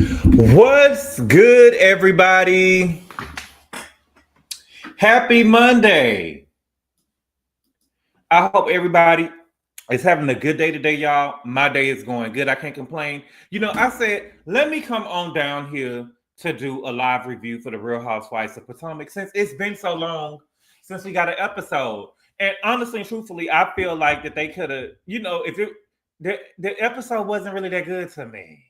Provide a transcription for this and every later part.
What's good, everybody? Happy Monday. I hope everybody is having a good day today, y'all. My day is going good. I can't complain. I said, let me come on down here to do a live review for the Real Housewives of Potomac since it's been so long since we got an episode. And honestly and truthfully, I feel like that they could have, if the episode wasn't really that good to me.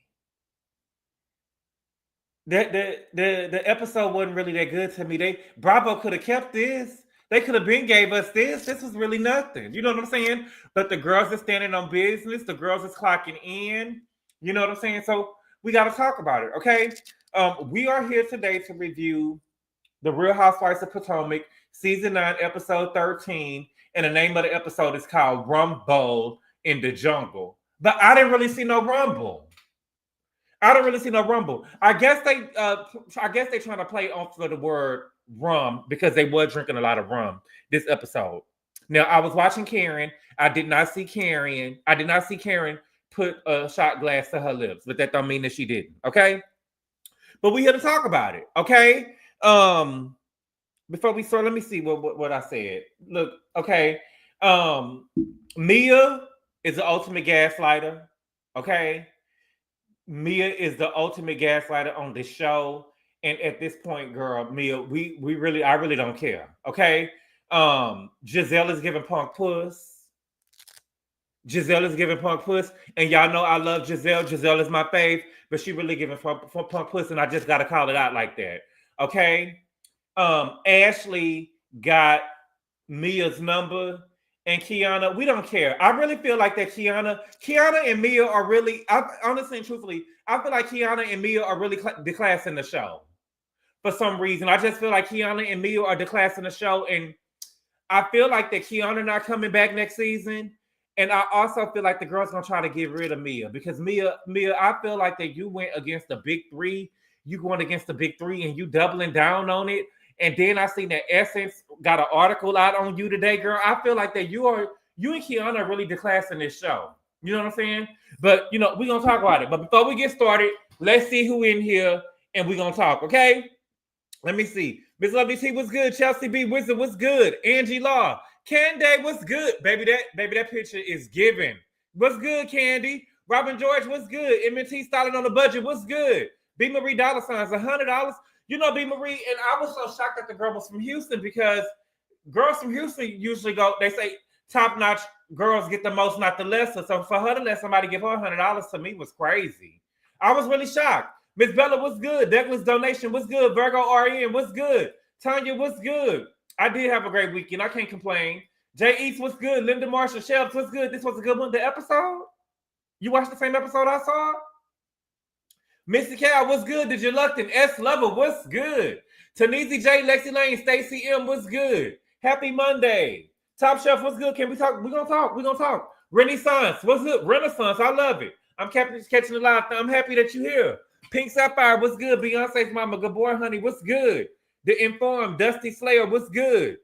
The episode wasn't really that good to me. Bravo could have kept this. They could have been gave us this. This was really nothing. You know what I'm saying? But the girls are standing on business. The girls is clocking in. You know what I'm saying? So we got to talk about it. Okay. We are here today to review the Real Housewives of Potomac, season 9, episode 13, and the name of the episode is called Rum-Ble in the Jungle. But I didn't really see no rumble. I don't really see no rumble. I guess they trying to play off of the word rum because they were drinking a lot of rum this episode. Now I was watching Karen. I did not see Karen put a shot glass to her lips, but that don't mean that she didn't. Okay, but we here to talk about it. Okay. Before we start, let me see what I said. Look, okay. Mia is the ultimate gaslighter. Okay. Mia is the ultimate gaslighter on the show. And at this point, girl, Mia, I really don't care. Okay. Gizelle is giving Punk puss. Gizelle is giving Punk puss. And y'all know I love Gizelle. Gizelle is my fave, but she really giving Punk puss, and I just gotta call it out like that. Okay. Ashley got Mia's number. And Kiana, we don't care. I really feel like that Kiana and Mia are really, honestly and truthfully, I feel like Kiana and Mia are really declassing the show. For some reason, I just feel like Kiana and Mia are declassing the show, and I feel like that Kiana not coming back next season. And I also feel like the girl's gonna try to get rid of Mia because Mia, I feel like that you went against the big three. You going against the big three, and you doubling down on it. And then I seen that Essence got an article out on you today, girl. I feel like that you and Kiana are really declassing this show. You know what I'm saying? But we're gonna talk about it. But before we get started, let's see who in here and we're gonna talk, okay? Let me see. Miss Lovely T, what's good? Chelsea B Wizard, what's good? Angie Law, Candy, what's good? Baby, that picture is given. What's good, Candy? Robin George, what's good? M&T styling on the budget, what's good? B Marie dollar signs, $100. B. Marie, and I was so shocked that the girl was from Houston because girls from Houston usually they say top-notch girls get the most, not the lesser. So for her to let somebody give her $100 to me was crazy. I was really shocked. Miss Bella, what's good? Douglas Donation, what's good? Virgo RN, what's good? Tanya, what's good? I did have a great weekend. I can't complain. Jay East, what's good? Linda Marshall, Shelps, what's good? This was a good one. The episode? You watched the same episode I saw? Missy Cal, what's good? Did you Luckton? S Lover, what's good? Tanisi J, Lexi Lane, Stacey M, what's good? Happy Monday. Top Chef, what's good? Can we talk? We're gonna talk. Renaissance, what's good? Renaissance, I love it. I'm catching the live. I'm happy that you're here. Pink Sapphire, what's good? Beyonce's mama, Gabor Honey, what's good? The Informed, Dusty Slayer, what's good?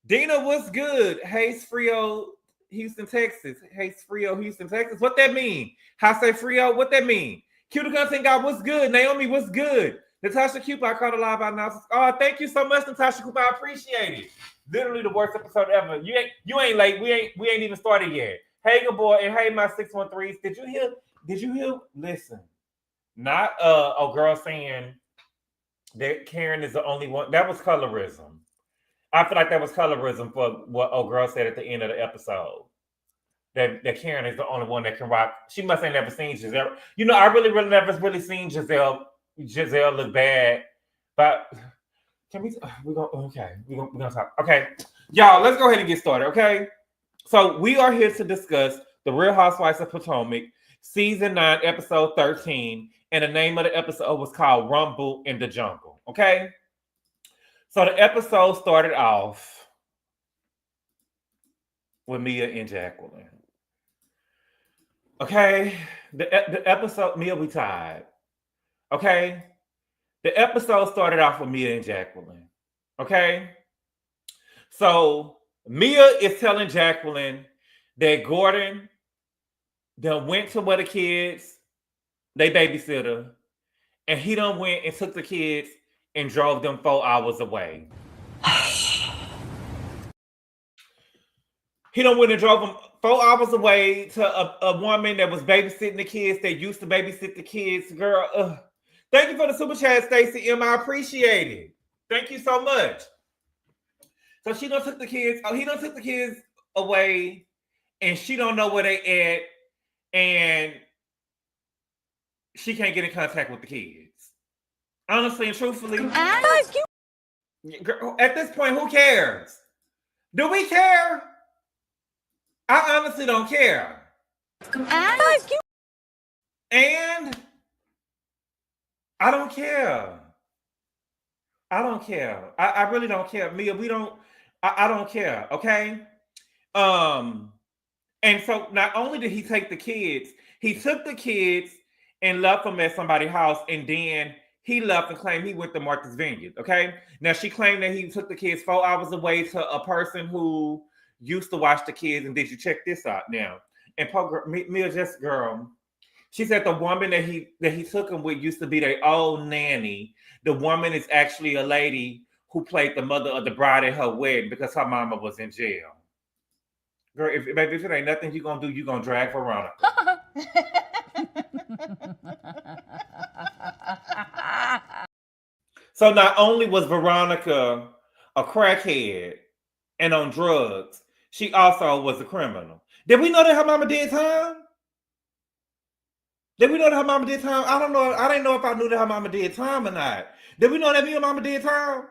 Dina, what's good? Hayes Frio, Houston, Texas. Hayes Frio, Houston, Texas. What that mean? Hase Frio, what that mean? Cute Content guy, what's good? Naomi, what's good? Natasha Cooper, I caught a live announcement. Oh, thank you so much, Natasha Cooper. I appreciate it. Literally the worst episode ever. You ain't late. We ain't even started yet. Hey, Gabor, and hey, my 613s. Did you hear? Listen, not a girl saying that Karen is the only one. That was colorism. I feel like that was colorism for what old girl said at the end of the episode. That Karen is the only one that can rock. She must ain't never seen Gizelle. I really never really seen Gizelle look bad. But can we? We're gonna talk. Okay, y'all, let's go ahead and get started. Okay, so we are here to discuss the Real Housewives of Potomac, season 9, episode 13, and the name of the episode was called Rum-Ble in the Jungle. Okay, so the episode started off with Mia and Jacqueline. Okay, the episode, Mia, we tired. Okay, the episode started off with Mia and Jacqueline. Okay, so Mia is telling Jacqueline that Gordon went to where the kids they babysitter, and he done went and took the kids and drove them 4 hours away. He done went and drove them 4 hours away to a woman that was babysitting the kids, that used to babysit the kids. Girl, thank you for the super chat, Stacey M. I appreciate it. Thank you so much. So she done took the kids. Oh, he done took the kids away, and she don't know where they at, and she can't get in contact with the kids. Honestly and truthfully, girl, at this point, who cares? Do we care? I honestly don't care. And I don't care. I don't care. I really don't care. Mia, I don't care, okay? And so not only did he take the kids, he took the kids and left them at somebody's house, and then he left and claimed he went to Martha's Vineyard, okay? Now, she claimed that he took the kids 4 hours away to a person who used to watch the kids, and did you check this out now? And Mia, just girl, she said the woman that he took him with used to be their old nanny. The woman is actually a lady who played the mother of the bride at her wedding because her mama was in jail. Girl, if it ain't nothing you gonna do, you gonna drag Veronica. So not only was Veronica a crackhead and on drugs, she also was a criminal. Did we know that her mama did time? Did we know that her mama did time? I don't know. I didn't know if I knew that her mama did time or not. Did we know that her mama did time?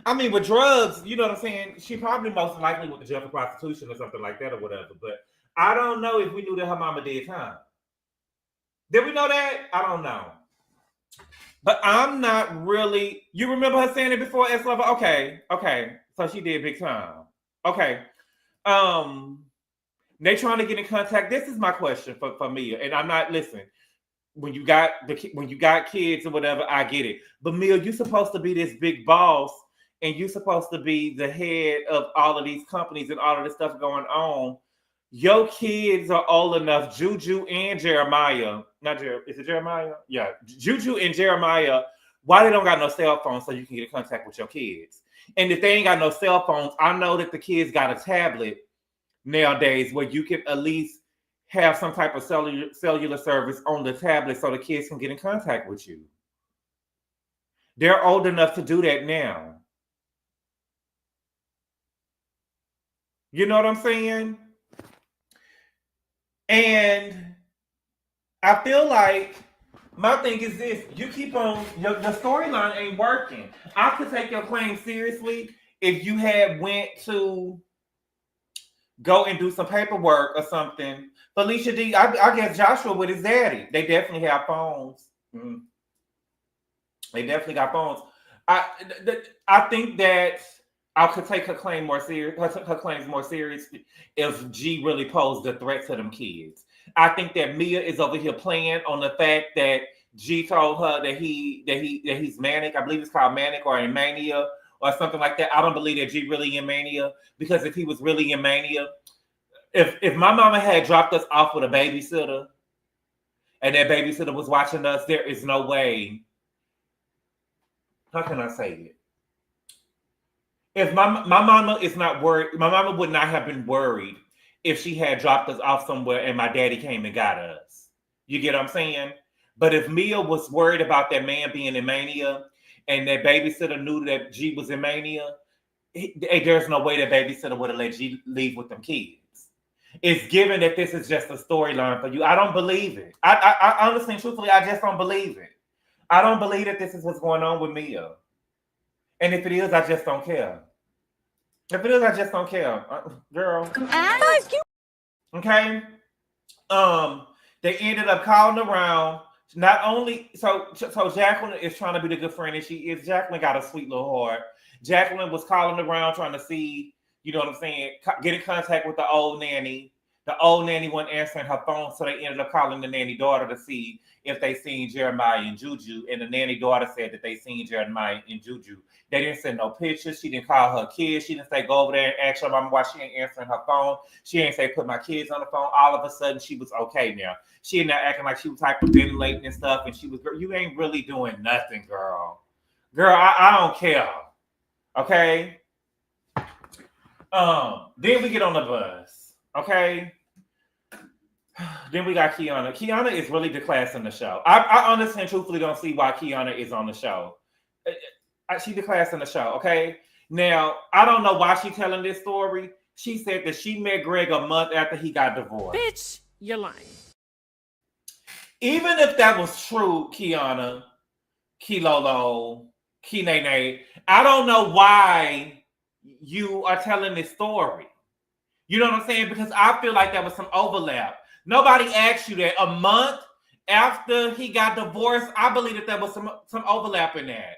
I mean, with drugs, you know what I'm saying? She probably most likely went to jail for prostitution or something like that or whatever. But I don't know if we knew that her mama did time. Did we know that? I don't know. But I'm not really. You remember her saying it before, S Lover? Okay. So she did big time. Okay. They trying to get in contact. This is my question for Mia, and I'm not listening. When you got kids or whatever, I get it. But Mia, you're supposed to be this big boss, and you're supposed to be the head of all of these companies and all of this stuff going on. Your kids are old enough, Juju and Jeremiah. Is it Jeremiah? Yeah, Juju and Jeremiah. Why they don't got no cell phones so you can get in contact with your kids? And if they ain't got no cell phones, I know that the kids got a tablet nowadays where you can at least have some type of cellular service on the tablet so the kids can get in contact with you. They're old enough to do that now. You know what I'm saying? And I feel like my thing is this: you keep on the storyline ain't working. I could take your claim seriously if you had went to go and do some paperwork or something. Felicia D, I guess Joshua with his daddy. They definitely have phones. They definitely got phones. I think that I could take her claim more serious. Her claims more seriously if G really posed a threat to them kids. I think that Mia is over here playing on the fact that G told her that he's manic. I believe it's called manic or in mania or something like that. I don't believe that G really in mania, because if he was really in mania, if my mama had dropped us off with a babysitter and that babysitter was watching us, there is no way. How can I say it? If my mama is not worried, my mama would not have been worried if she had dropped us off somewhere and my daddy came and got us. You get what I'm saying? But if Mia was worried about that man being in mania and that babysitter knew that G was in mania, there's no way that babysitter would have let G leave with them kids. It's given that this is just a storyline for you. I don't believe it. I honestly and truthfully, I just don't believe it. I don't believe that this is what's going on with Mia. And if it is, I just don't care. If it is, I just don't care. Girl. Okay? They ended up calling around. Not only, so Jacqueline is trying to be the good friend, and she is. Jacqueline got a sweet little heart. Jacqueline was calling around trying to see, you know what I'm saying, get in contact with the old nanny. The old nanny wasn't answering her phone, so they ended up calling the nanny daughter to see if they seen Jeremiah and Juju. And the nanny daughter said that they seen Jeremiah and Juju. They didn't send no pictures. She didn't call her kids. She didn't say go over there and ask her mama why she ain't answering her phone. She didn't say put my kids on the phone. All of a sudden, she was okay now. She ended up acting like she was hyperventilating and stuff. And she was, girl, you ain't really doing nothing, girl. Girl, I don't care. Okay? Then we get on the bus. Okay? Then we got Kiana. Kiana is really declassing the show. I honestly and truthfully don't see why Kiana is on the show. She declassing the show, okay? Now, I don't know why she's telling this story. She said that she met Greg a month after he got divorced. Bitch, you're lying. Even if that was true, Kiana, Kilolo, Kinene, I don't know why you are telling this story. You know what I'm saying? Because I feel like there was some overlap. Nobody asked you that. A month after he got divorced, I believe that there was some overlap in that.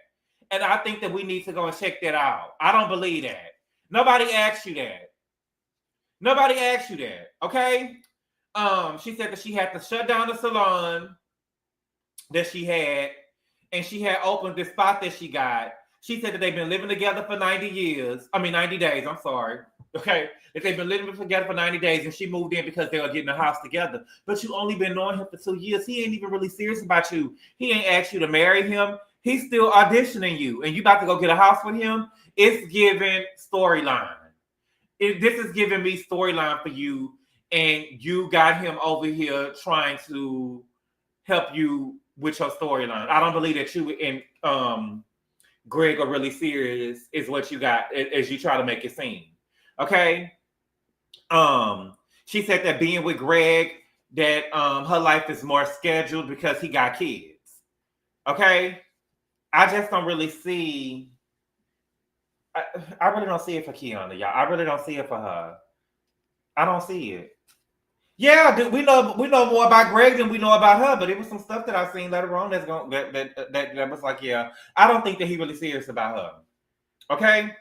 And I think that we need to go and check that out. I don't believe that. Nobody asked you that. Nobody asked you that, okay? She said that she had to shut down the salon that she had, and she had opened this spot that she got. She said that they've been living together for 90 days, I'm sorry. Okay, that they've been living together for 90 days, and she moved in because they were getting a house together. But you only been knowing him for 2 years. He ain't even really serious about you. He ain't asked you to marry him. He's still auditioning you, and you about to go get a house with him. It's giving storyline. This is giving me storyline for you, and you got him over here trying to help you with your storyline. I don't believe that you and Greg are really serious, is what you got as you try to make it seem. Okay. She said that being with Greg, that her life is more scheduled because he got kids. Okay. I just don't really see. I really don't see it for Kiana, y'all. I really don't see it for her. I don't see it. Yeah, we know more about Greg than we know about her, but it was some stuff that I seen later on that was like, yeah, I don't think that he really serious about her. Okay.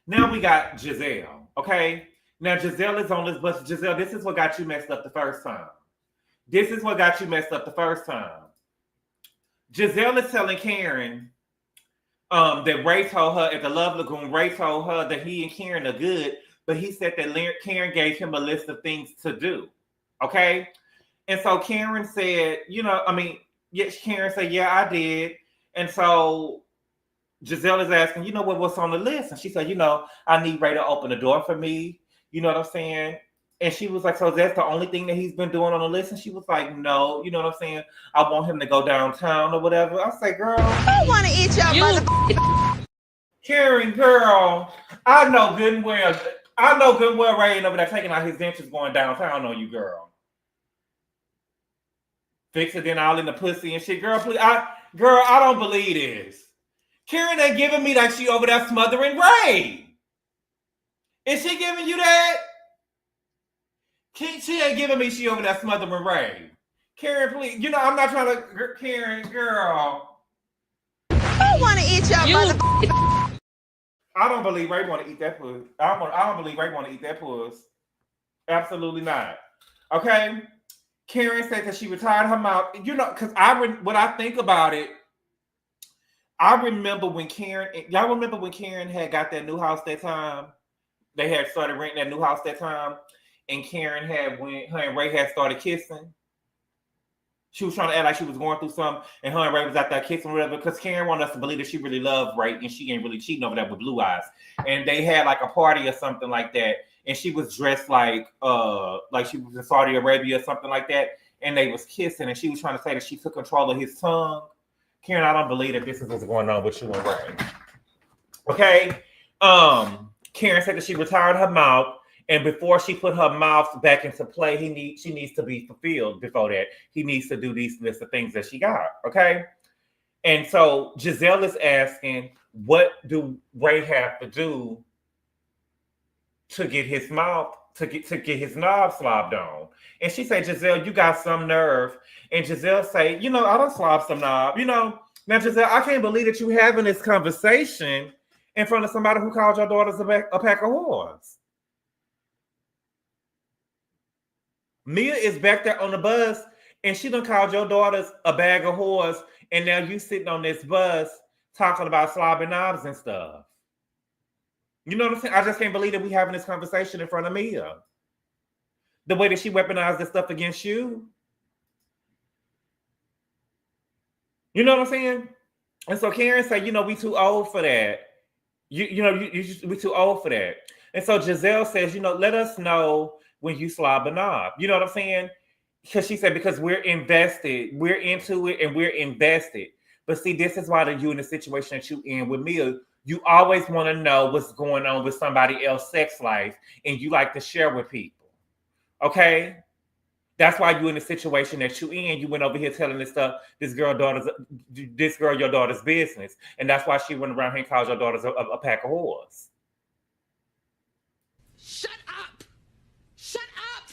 Now we got Gizelle. Okay. Now Gizelle is on this bus. Gizelle, this is what got you messed up the first time. Gizelle is telling Karen that Ray told her at the Love Lagoon, Ray told her that he and Karen are good, but he said that Karen gave him a list of things to do. Okay. And so Karen said, Karen said, yeah, I did. And so Gizelle is asking, what's on the list? And she said, I need Ray to open the door for me. You know what I'm saying? And she was like, so that's the only thing that he's been doing on the list? And she was like, no, you know what I'm saying? I want him to go downtown or whatever. I say, girl, I want to eat your mother. Karen, girl, I know good and well Ray ain't over there taking out his dentures going downtown on you, girl. Fix it then all in the pussy and shit. Girl, please. I don't believe this. Karen ain't giving me like she over there smothering Ray. Is she giving you that? She ain't giving me she over there smothering Ray. Karen, please. I'm not trying to. Karen, girl. I want to eat your mother. I don't believe Ray want to eat that puss. I don't believe Ray want to eat that puss. Absolutely not. Okay. Karen said that she retired her mouth. Because when I think about it, I remember when y'all remember when Karen had got that new house that time? They had started renting that new house that time, and Karen her and Ray had started kissing. She was trying to act like she was going through something, and her and Ray was out there kissing or whatever, because Karen wanted us to believe that she really loved Ray, and she ain't really cheating over there with blue eyes. And they had like a party or something like that, and she was dressed like she was in Saudi Arabia or something like that, and they was kissing, and she was trying to say that she took control of his tongue. Karen, I don't believe that this is what's going on with you and Ray. Okay? Karen said that she retired her mouth, and before she put her mouth back into play, she needs to be fulfilled before that. He needs to do these list of things that she got, okay? And so Gizelle is asking, what do Ray have to do to get his mouth, to get his knob slobbed on? And she said, Gizelle, you got some nerve. And Gizelle say, I don't slob some knob. Now Gizelle, I can't believe that you having this conversation in front of somebody who called your daughters a pack of whores. Mia is back there on the bus, and she done called your daughters a bag of whores, and now you sitting on this bus talking about slobbing knobs and stuff. You know what I'm saying? I just can't believe that we having this conversation in front of Mia. The way that she weaponized this stuff against you. You know what I'm saying? And so Karen said, we too old for that. We too old for that. And so Gizelle says, let us know when you slob a knob. You know what I'm saying? Because she said, because we're invested, we're into it, and we're invested. But see, this is why you in the situation that you in with Mia. You always want to know what's going on with somebody else's sex life, and you like to share with people. Okay? That's why you in the situation that you in. You went over here telling this stuff, this girl, your daughter's business. And that's why she went around here and called your daughters a pack of whores. Shut up! Shut up!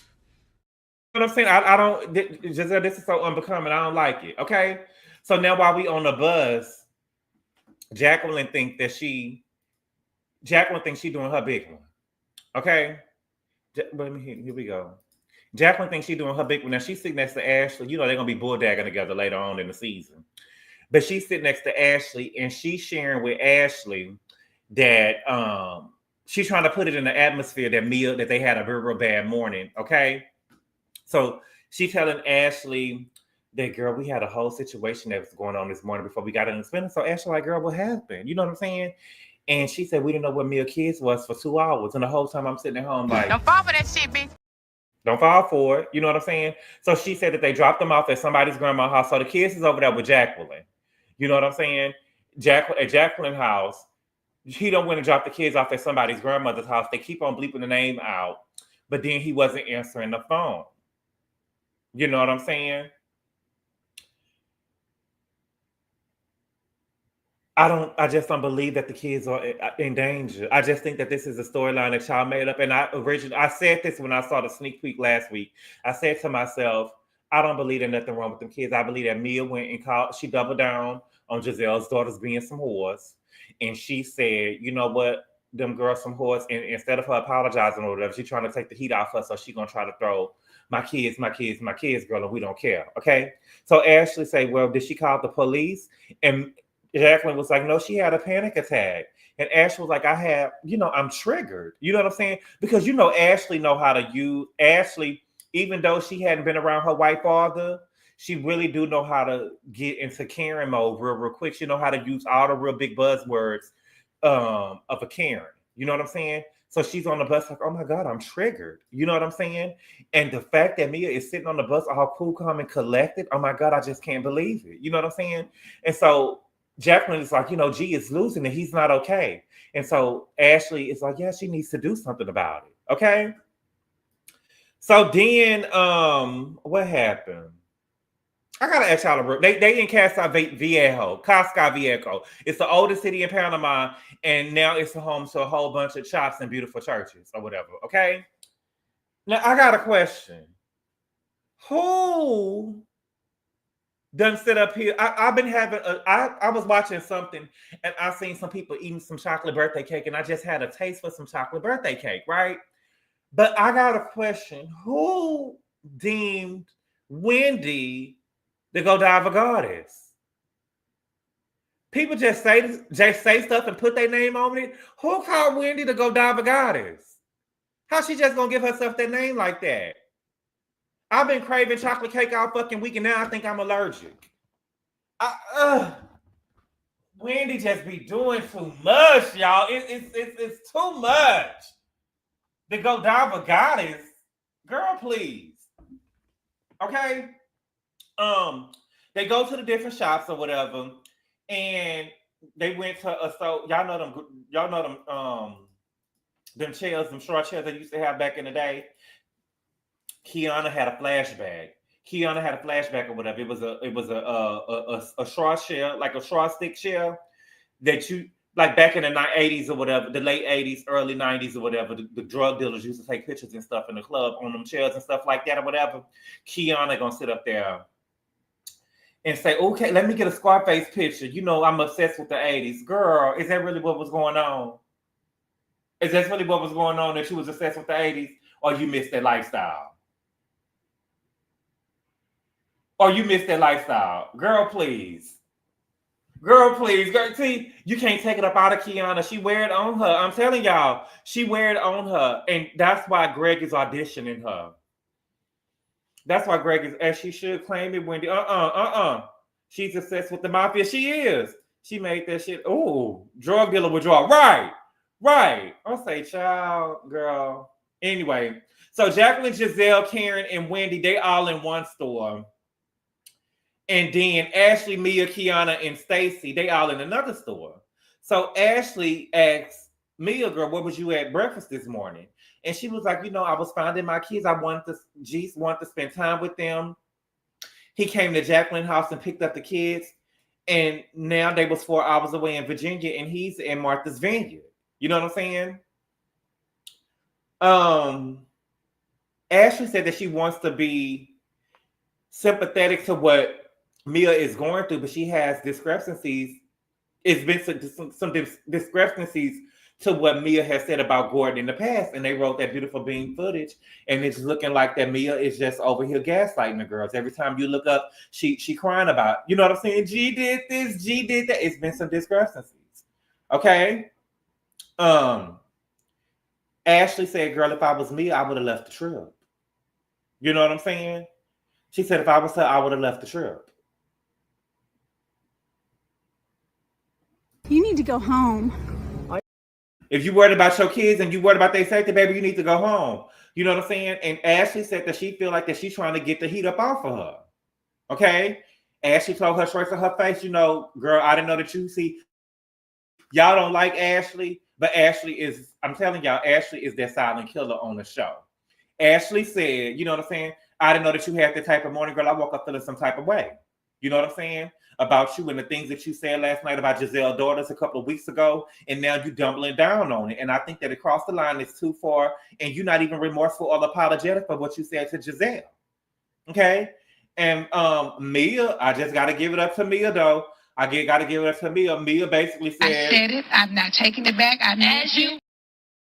You know what I'm saying? I don't, Gizelle, this is so unbecoming. I don't like it. Okay? So now while we on the bus, Jacqueline thinks she doing her big one. Okay? Here we go. Jacqueline thinks she's doing her big one. Now she's sitting next to Ashley. They're gonna be bulldagging together later on in the season. But she's sitting next to Ashley, and she's sharing with Ashley that she's trying to put it in the atmosphere that they had a very, real bad morning. Okay. So she's telling Ashley that, girl, we had a whole situation that was going on this morning before we got in the spinning. So Ashley like, girl, what happened? You know what I'm saying? And she said, we didn't know what Mia kids was for 2 hours. And the whole time I'm sitting at home like, don't fall for that shit, bitch. Don't fall for it. You know what I'm saying? So she said that they dropped them off at somebody's grandma's house. So the kids is over there with Jacqueline. You know what I'm saying? At Jacqueline's house, he don't want to drop the kids off at somebody's grandmother's house. They keep on bleeping the name out. But then he wasn't answering the phone. You know what I'm saying? I just don't believe that the kids are in danger. I just think that this is a storyline that y'all made up. And I said this when I saw the sneak peek last week. I said to myself, I don't believe there's nothing wrong with them kids. I believe that Mia went and called, she doubled down on Gizelle's daughters being some whores. And she said, you know what, them girls some whores. And instead of her apologizing or whatever, she's trying to take the heat off her. So she's going to try to throw my kids, girl, and we don't care. Okay. So Ashley said, well, did she call the police? And Jacqueline was like, no, she had a panic attack. And Ashley was like, I'm triggered. You know what I'm saying? Because, Ashley know how to use, Ashley, even though she hadn't been around her white father, she really do know how to get into Karen mode real quick. She know how to use all the real big buzzwords of a Karen. You know what I'm saying? So she's on the bus like, oh my God, I'm triggered. You know what I'm saying? And the fact that Mia is sitting on the bus all cool, calm, and collected, oh my God, I just can't believe it. You know what I'm saying? And so Jacqueline is like, G is losing and he's not okay. And so Ashley is like, yeah, she needs to do something about it. Okay. So then what happened? I gotta ask y'all they in Casa Viejo. It's the oldest city in Panama, and now it's home to a whole bunch of shops and beautiful churches or whatever. Okay. Now I got a question. Who done sit up here? I've been having I was watching something and I seen some people eating some chocolate birthday cake, and I just had a taste for some chocolate birthday cake, right? But I got a question. Who deemed Wendy the Godiva goddess? People just say stuff and put their name on it. Who called Wendy the Godiva goddess? How she just gonna give herself that name like that? I've been craving chocolate cake all fucking week, and now I think I'm allergic. Wendy just be doing too much, y'all. It's too much. The Godiva goddess, girl, please. Okay. They go to the different shops or whatever, and they went to so y'all know them chairs, them short chairs they used to have back in the day. Kiana had a flashback or whatever. It was a straw chair, like a straw stick chair that you like back in the 80s or whatever, the late 80s, early 90s or whatever. The drug dealers used to take pictures and stuff in the club on them chairs and stuff like that or whatever. Kiana gonna sit up there and say, okay, let me get a Scarface picture. I'm obsessed with the 80s. Girl, is that really what was going on? Is that really what was going on, that you was obsessed with the 80s, or you missed that lifestyle? Or you miss that lifestyle. Girl, please. Girl, please. Girl, see, you can't take it up out of Kiana. She wear it on her. I'm telling y'all, she wear it on her. And that's why Greg is auditioning her. That's why Greg is, as she should claim it, Wendy. She's obsessed with the mafia. She is. She made that shit. Ooh, drug dealer withdrawal. Right. I'll say, child, girl. Anyway, so Jacqueline, Gizelle, Karen, and Wendy, they all in one store. And then Ashley, Mia, Kiana, and Stacey, they all in another store. So Ashley asked Mia, girl, where was you at breakfast this morning? And she was like, I was finding my kids. I wanted to spend time with them. He came to Jacqueline's house and picked up the kids. And now they was 4 hours away in Virginia, and he's in Martha's Vineyard. You know what I'm saying? Ashley said that she wants to be sympathetic to what Mia is going through, but she has discrepancies. It's been some discrepancies to what Mia has said about Gordon in the past, and they wrote that beautiful bean footage, and it's looking like that Mia is just over here gaslighting the girls. Every time you look up, she crying about, you know what I'm saying? G did this, G did that. It's been some discrepancies. Okay. Ashley said, girl, if I was Mia, I would have left the trip. You know what I'm saying? She said, if I was her, I would have left the trip. You need to go home. If you worried about your kids and you worried about their safety, baby, you need to go home. You know what I'm saying? And Ashley said that she feel like that she's trying to get the heat up off of her. Okay? Ashley told her straight to her face, girl, I didn't know that you see. Y'all don't like Ashley, but Ashley is, I'm telling y'all, Ashley is that silent killer on the show. Ashley said, you know what I'm saying? I didn't know that you had the type of morning, girl. I woke up feeling some type of way. You know what I'm saying? About you and the things that you said last night about Gizelle's daughters a couple of weeks ago, and now you doubling down on it. And I think that it crossed the line, it's too far, and you're not even remorseful or apologetic for what you said to Gizelle. Okay? And Mia, I just got to give it up to Mia, though. I got to give it up to Mia. Mia basically said, I said it. I'm not taking it back. I meant you.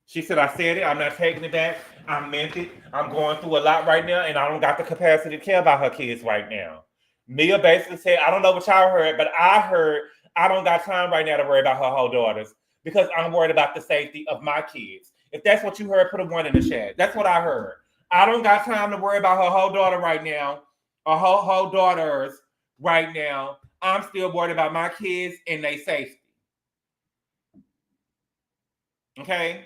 She said, I said it. I'm not taking it back. I meant it. I'm going through a lot right now, and I don't got the capacity to care about her kids right now. Mia basically said, I don't know what y'all heard, but I heard I don't got time right now to worry about her whole daughters because I'm worried about the safety of my kids. If that's what you heard, put a 1 in the chat. That's what I heard. I don't got time to worry about her whole daughter right now, or her whole daughters right now. I'm still worried about my kids and their safety. Okay?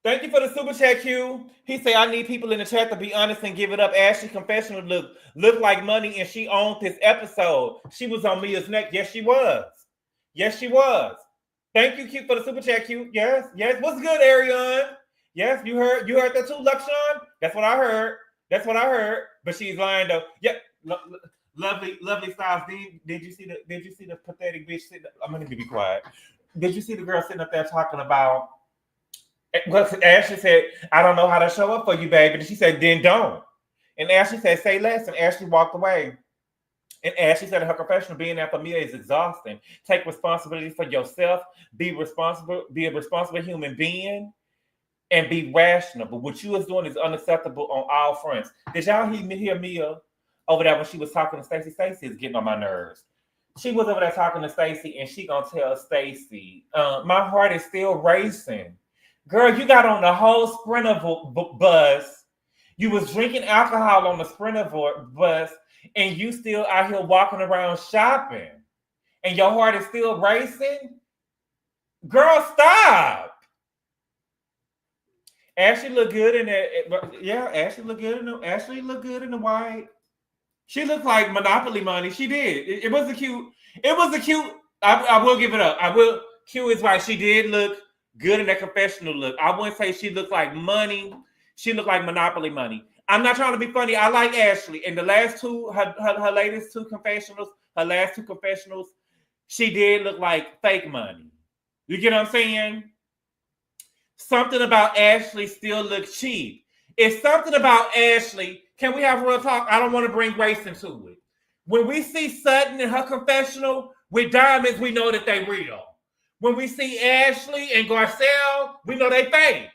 Thank you for the super chat, Q. He said, I need people in the chat to be honest and give it up. Ashley confessional look like money, and she owned this episode. She was on Mia's neck. Yes, she was. Yes, she was. Thank you, Q, for the super chat, Q. Yes. What's good, Ariane? Yes, you heard that too, Luxon? That's what I heard. But she's lying though. Yep. Lovely Styles. Did you see the pathetic bitch sitting? I'm gonna be quiet. Did you see the girl sitting up there talking about? Well, Ashley said, I don't know how to show up for you, baby. And she said, then don't. And Ashley said, say less. And Ashley walked away. And Ashley said in her confessional, being there for Mia is exhausting. Take responsibility for yourself. Be a responsible human being. And be rational. But what you was doing is unacceptable on all fronts. Did y'all hear Mia over there when she was talking to Stacey? Stacey is getting on my nerves. She was over there talking to Stacey, and she gonna tell Stacey, my heart is still racing. Girl, you got on the whole Sprinter bus. You was drinking alcohol on the Sprinter bus, and you still out here walking around shopping, and your heart is still racing? Girl, stop. Ashley looked good in that. Yeah, Ashley looked good in the white. She looked like Monopoly money. She did. It was a cute. I will give it up. Q is right. She did look good in that confessional look. I wouldn't say she looked like money. She looked like Monopoly money. I'm not trying to be funny. I like Ashley. In the last two, her latest two confessionals, she did look like fake money. You get what I'm saying? Something about Ashley still looks cheap. It's something about Ashley. Can we have real talk? I don't want to bring race into it. When we see Sutton in her confessional with diamonds, we know that they real. When we see Ashley and Garcelle, we know they fake.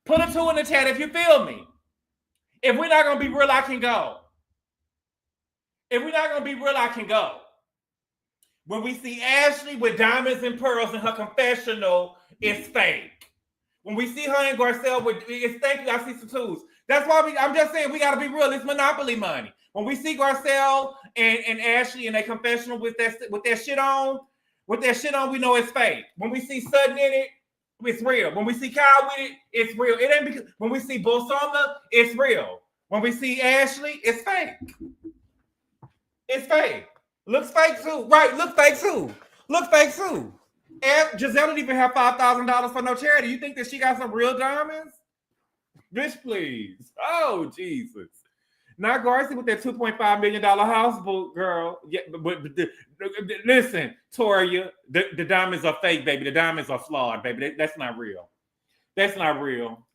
Put a 2 in the chat if you feel me. If we're not going to be real, I can go. If we're not gonna be real, I can go. When we see Ashley with diamonds and pearls in her confessional, it's fake. When we see her and Garcelle with it's thank you, I see some twos. That's why I'm just saying we gotta be real. It's monopoly money. When we see Garcelle and Ashley in a confessional with that shit on, we know it's fake. When we see Sutton in it, it's real. When we see Kyle with it, it's real. It ain't because when we see Bolsonaro, it's real. When we see Ashley, it's fake. It's fake. Looks fake too. Right, look fake too. Look fake too. And Gizelle didn't even have $5,000 for no charity. You think that she got some real diamonds? Bitch, please. Oh, Jesus. Not Garcia with that $2.5 million house boot, girl. Yeah, but listen, Toria, the diamonds are fake, baby. The diamonds are flawed, baby. That's not real. That's not real.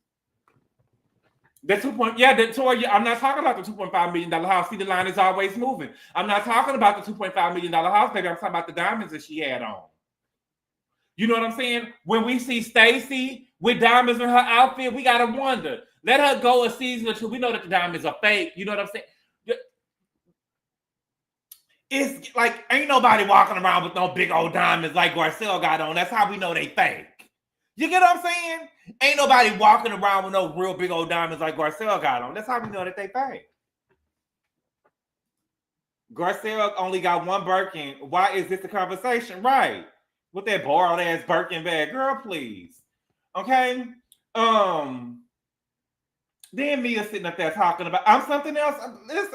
Toria, I'm not talking about the $2.5 million house. See, the line is always moving. I'm not talking about the $2.5 million house, baby. I'm talking about the diamonds that she had on. You know what I'm saying? When we see Stacey with diamonds in her outfit, we gotta wonder. Let her go a season or two. We know that the diamonds are fake. You know what I'm saying? It's like ain't nobody walking around with no big old diamonds like Garcelle got on. That's how we know they fake. You get what I'm saying? Ain't nobody walking around with no real big old diamonds like Garcelle got on. That's how we know that they fake. Garcelle only got one Birkin. Why is this a conversation? Right. With that borrowed ass Birkin bag. Girl, please. Okay. Then Mia sitting up there talking about I'm something else.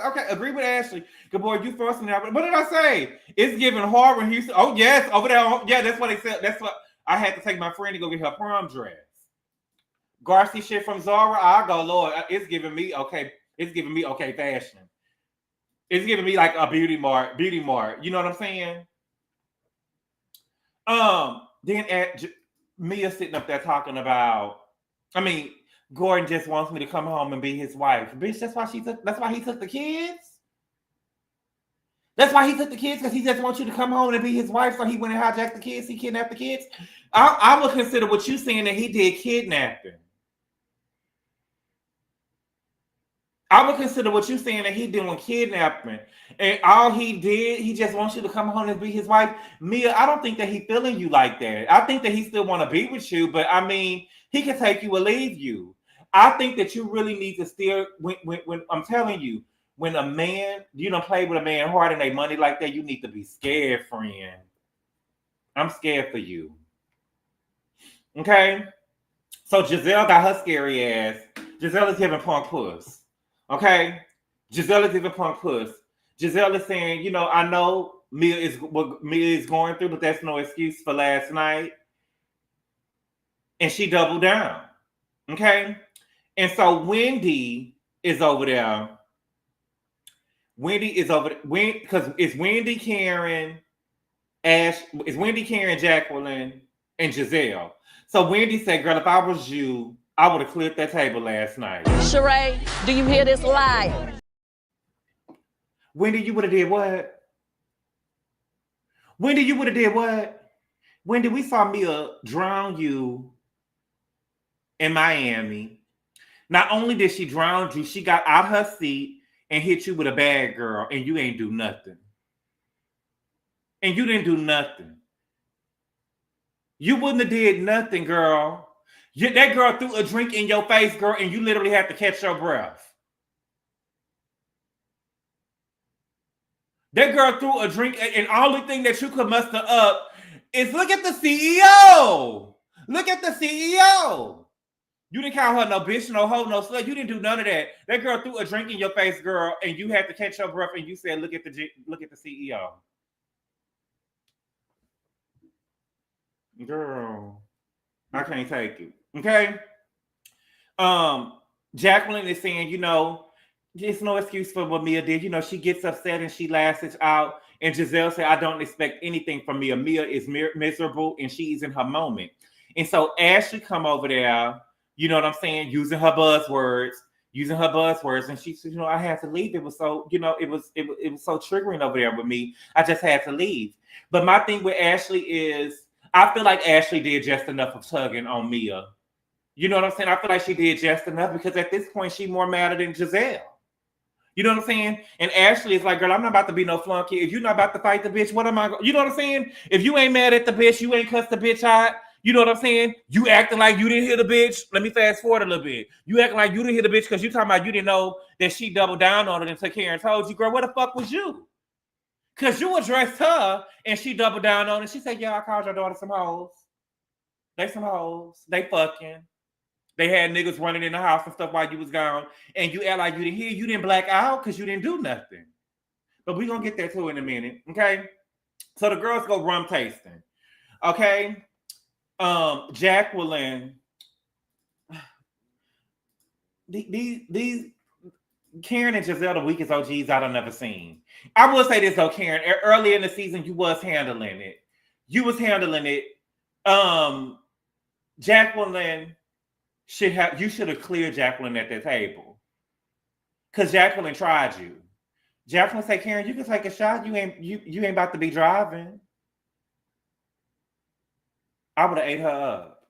Okay, agree with Ashley. Good boy, you forcing it out. What did I say? It's giving hard when he said, oh yes, over there. Yeah, that's what they said. That's what I had to take my friend to go get her prom dress. Garcia shit from Zara. I go, Lord, it's giving me okay. It's giving me okay fashion. It's giving me like a beauty mart. You know what I'm saying? Then Mia sitting up there talking about. Gordon just wants me to come home and be his wife. Bitch, that's why he took the kids. That's why he took the kids, because he just wants you to come home and be his wife. So he went and hijacked the kids. He kidnapped the kids. I would consider what you saying that he did kidnapping. I would consider what you saying that he doing kidnapping. And all he did, he just wants you to come home and be his wife. Mia, I don't think that he feeling you like that. I think that he still want to be with you, but he can take you or leave you. I think that you really need to steer when I'm telling you, when a man, you don't play with a man hard and they money like that, you need to be scared, friend. I'm scared for you. Okay? So Gizelle got her scary ass. Gizelle is giving punk puss. Okay? Gizelle is giving punk puss. Gizelle is saying, I know Mia is what Mia is going through, but that's no excuse for last night. And she doubled down. Okay? And so Wendy is over there. Because it's Wendy, Karen, Jacqueline, and Gizelle. So Wendy said, girl, if I was you, I would have cleared that table last night. Sheree, do you hear this lie? Wendy, you would have did what? Wendy, you would have did what? Wendy, we saw Mia drown you in Miami. Not only did she drown you, she got out her seat and hit you with a bag, girl, and you ain't do nothing. And you didn't do nothing. You wouldn't have did nothing, girl. That girl threw a drink in your face, girl, and you literally had to catch your breath. That girl threw a drink, and the only thing that you could muster up is look at the CEO. Look at the CEO. You didn't call her no bitch, no hoe, no slut. You didn't do none of that. That girl threw a drink in your face, girl, and you had to catch your breath, and you said, "Look at the CEO." Girl, I can't take it. Okay. Jacqueline is saying, there's no excuse for what Mia did. She gets upset and she lashes out. And Gizelle said, I don't expect anything from Mia. Mia is miserable and she's in her moment. And so Ashley come over there. You know what I'm saying? Using her buzzwords, and she said, I had to leave. It was so, it was so triggering over there with me. I just had to leave. But my thing with Ashley is, I feel like Ashley did just enough of tugging on Mia. You know what I'm saying? I feel like she did just enough because at this point, she's more mad than Gizelle. You know what I'm saying? And Ashley is like, girl, I'm not about to be no flunky. If you're not about to fight the bitch, what am I? You know what I'm saying? If you ain't mad at the bitch, you ain't cussed the bitch out. You know what I'm saying? You acting like you didn't hear the bitch. Let me fast forward a little bit. You acting like you didn't hear the bitch because you talking about you didn't know that she doubled down on it and took care and told you, girl, where the fuck was you? Because you addressed her and she doubled down on it. She said, yeah, I called your daughter some hoes. They some hoes. They fucking. They had niggas running in the house and stuff while you was gone. And you act like you didn't hear. You didn't black out because you didn't do nothing. But we're going to get there too in a minute. Okay? So the girls go rum tasting. Okay? Jacqueline. These Karen and Gizelle, the weakest OGs I've never seen. I will say this though, Karen. Earlier in the season, you was handling it. You was handling it. Jacqueline you should have cleared Jacqueline at the table. Because Jacqueline tried you. Jacqueline said, Karen, you can take a shot. You ain't about to be driving. I would have ate her up.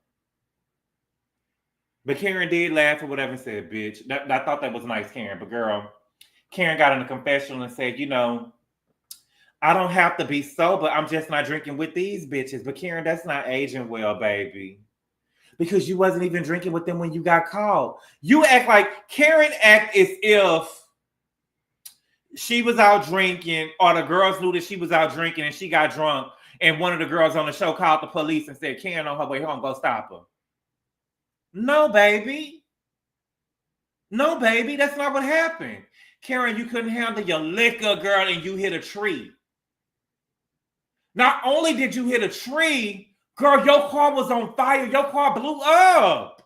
But Karen did laugh or whatever and said, bitch. I thought that was nice, Karen. But girl, Karen got in a confessional and said, you know, I don't have to be sober. I'm just not drinking with these bitches. But Karen, that's not aging well, baby. Because you wasn't even drinking with them when you got caught. You act like Karen act as if she was out drinking or the girls knew that she was out drinking and she got drunk and one of the girls on the show called the police and said, Karen on her way home, go stop her. No, baby. No, baby. That's not what happened. Karen, you couldn't handle your liquor, girl, and you hit a tree. Not only did you hit a tree, girl, your car was on fire. Your car blew up.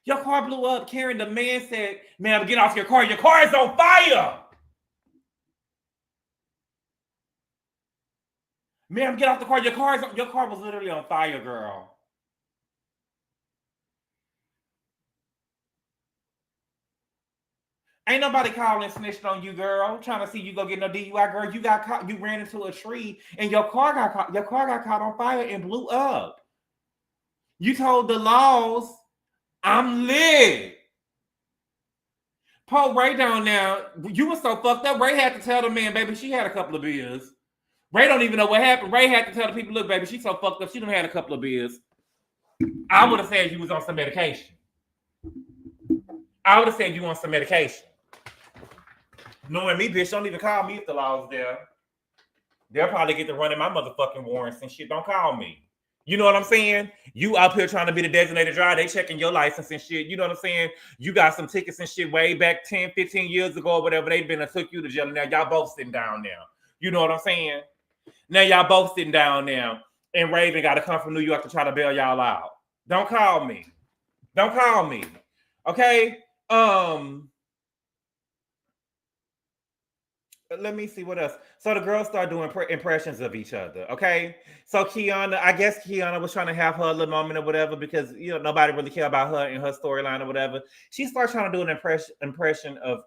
Your car blew up. Karen, the man said, ma'am, get off your car. Your car is on fire. Ma'am, get off the car. Your car was literally on fire, girl. Ain't nobody calling and snitched on you, girl. Trying to see you go get no DUI, girl. You got caught. You ran into a tree and your car got caught. Your car got caught on fire and blew up. You told the laws, I'm lit. Paul Ray down now. You were so fucked up. Ray had to tell the man, baby, she had a couple of beers. Ray don't even know what happened. Ray had to tell the people, look, baby, she's so fucked up. She done had a couple of beers. I would have said you was on some medication. I would have said you on some medication. Knowing me, bitch, don't even call me if the law's there. They'll probably get to running my motherfucking warrants and shit. Don't call me. You know what I'm saying? You up here trying to be the designated driver. They checking your license and shit. You know what I'm saying? You got some tickets and shit way back 10, 15 years ago or whatever. They've been and took you to jail. Now y'all both sitting down now. You know what I'm saying? Now y'all both sitting down now. And Raven got to come from New York to try to bail y'all out. Don't call me. Don't call me. Okay? Let me see what else. So the girls start doing impressions of each other. Okay. So Kiana, I guess Kiana was trying to have her little moment or whatever because you know nobody really cared about her and her storyline or whatever. She starts trying to do an impression of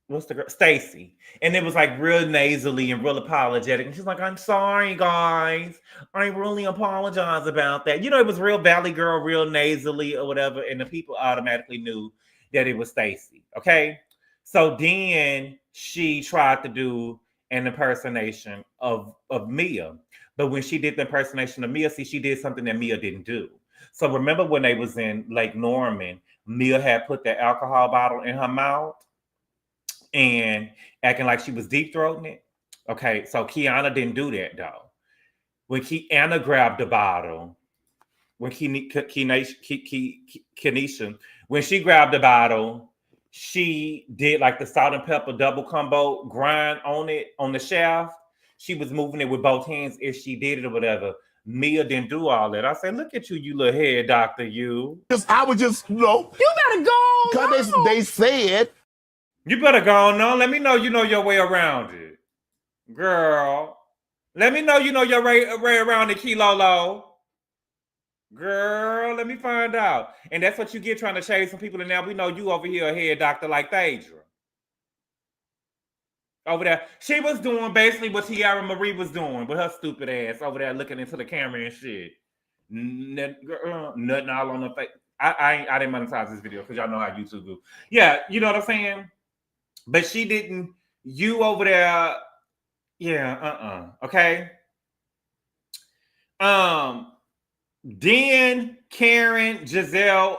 what's the girl? Stacey. And it was like real nasally and real apologetic. And she's like, I'm sorry, guys. I really apologize about that. You know, it was real Valley Girl, real nasally or whatever. And the people automatically knew that it was Stacey. Okay. So then she tried to do an impersonation of Mia. But when she did the impersonation of Mia, see, she did something that Mia didn't do. So remember when they was in Lake Norman, Mia had put the alcohol bottle in her mouth and acting like she was deep throating it. Okay, so Kiana didn't do that though. When Kiana grabbed the bottle, when Kenesha, when she grabbed the bottle, she did like the salt and pepper double combo grind on it on the shaft. She was moving it with both hands if she did it or whatever. Mia didn't do all that. I said, look at you, you little head doctor, you. I was just, you know. You better go. Because they said. You better go on. Let me know you know your way around it. Girl. Let me know you know your way around the Kilolo. Girl, let me find out. And that's what you get trying to shade some people. And now we know you over here a head doctor like Phaedra. Over there. She was doing basically what Tiara Marie was doing with her stupid ass over there looking into the camera and shit. Nothing all on her face. I didn't monetize this video because y'all know how YouTube do. Yeah, you know what I'm saying? But she didn't, you over there, yeah, okay? Then Karen, Gizelle,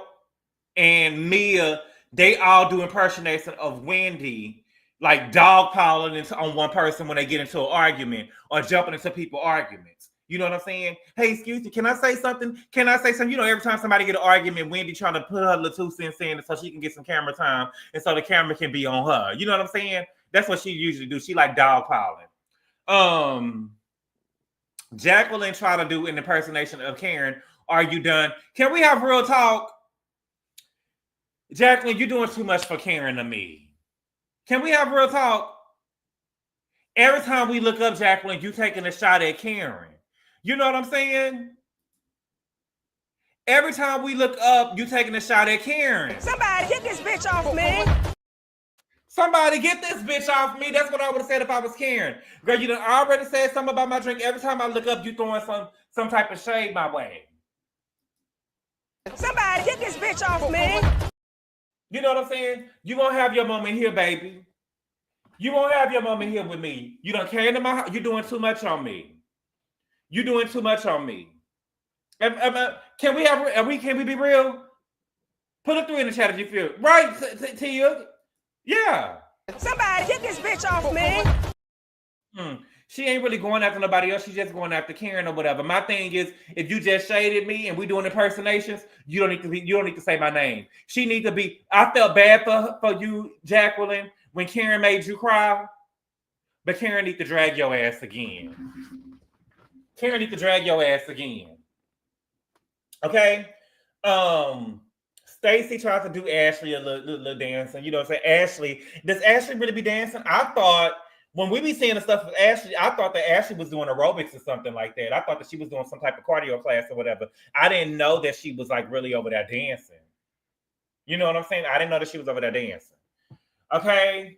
and Mia, they all do impersonation of Wendy, like dogpiling on one person when they get into an argument or jumping into people's arguments. You know what I'm saying? Hey, excuse me, can I say something? Can I say something? You know, every time somebody get an argument, Wendy trying to put her little 2 cents in so she can get some camera time and so the camera can be on her. You know what I'm saying? That's what she usually do. She like dogpiling. Jacqueline tried to do an impersonation of Karen. Are you done? Can we have real talk? Jacqueline, you're doing too much for Karen to me. Can we have real talk? Every time we look up, Jacqueline, you taking a shot at Karen. You know what I'm saying? Every time we look up, you taking a shot at Karen. Somebody get this bitch off me. Somebody get this bitch off me. That's what I would have said if I was Karen. Girl, you done already said something about my drink. Every time I look up, you throwing some type of shade my way. Somebody get this bitch off me. You know what I'm saying? You won't have your moment here, baby. You won't have your moment here with me. You done came to my house. You're doing too much on me. You're doing too much on me. Can we be real? Put a 3 in the chat if you feel right, Tia. Yeah. Somebody get this bitch off me. She ain't really going after nobody else. She's just going after Karen or whatever. My thing is, if you just shaded me and we doing impersonations, you don't need to say my name. She needs to be. I felt bad for you, Jacqueline, when Karen made you cry. But Karen need to drag your ass again. Karen need to drag your ass again. Okay? Stacey tried to do Ashley a little dancing. You know what I'm saying? Ashley, does Ashley really be dancing? I thought when we be seeing the stuff with Ashley, I thought that Ashley was doing aerobics or something like that. I thought that she was doing some type of cardio class or whatever. I didn't know that she was like really over there dancing. You know what I'm saying? I didn't know that she was over there dancing. Okay.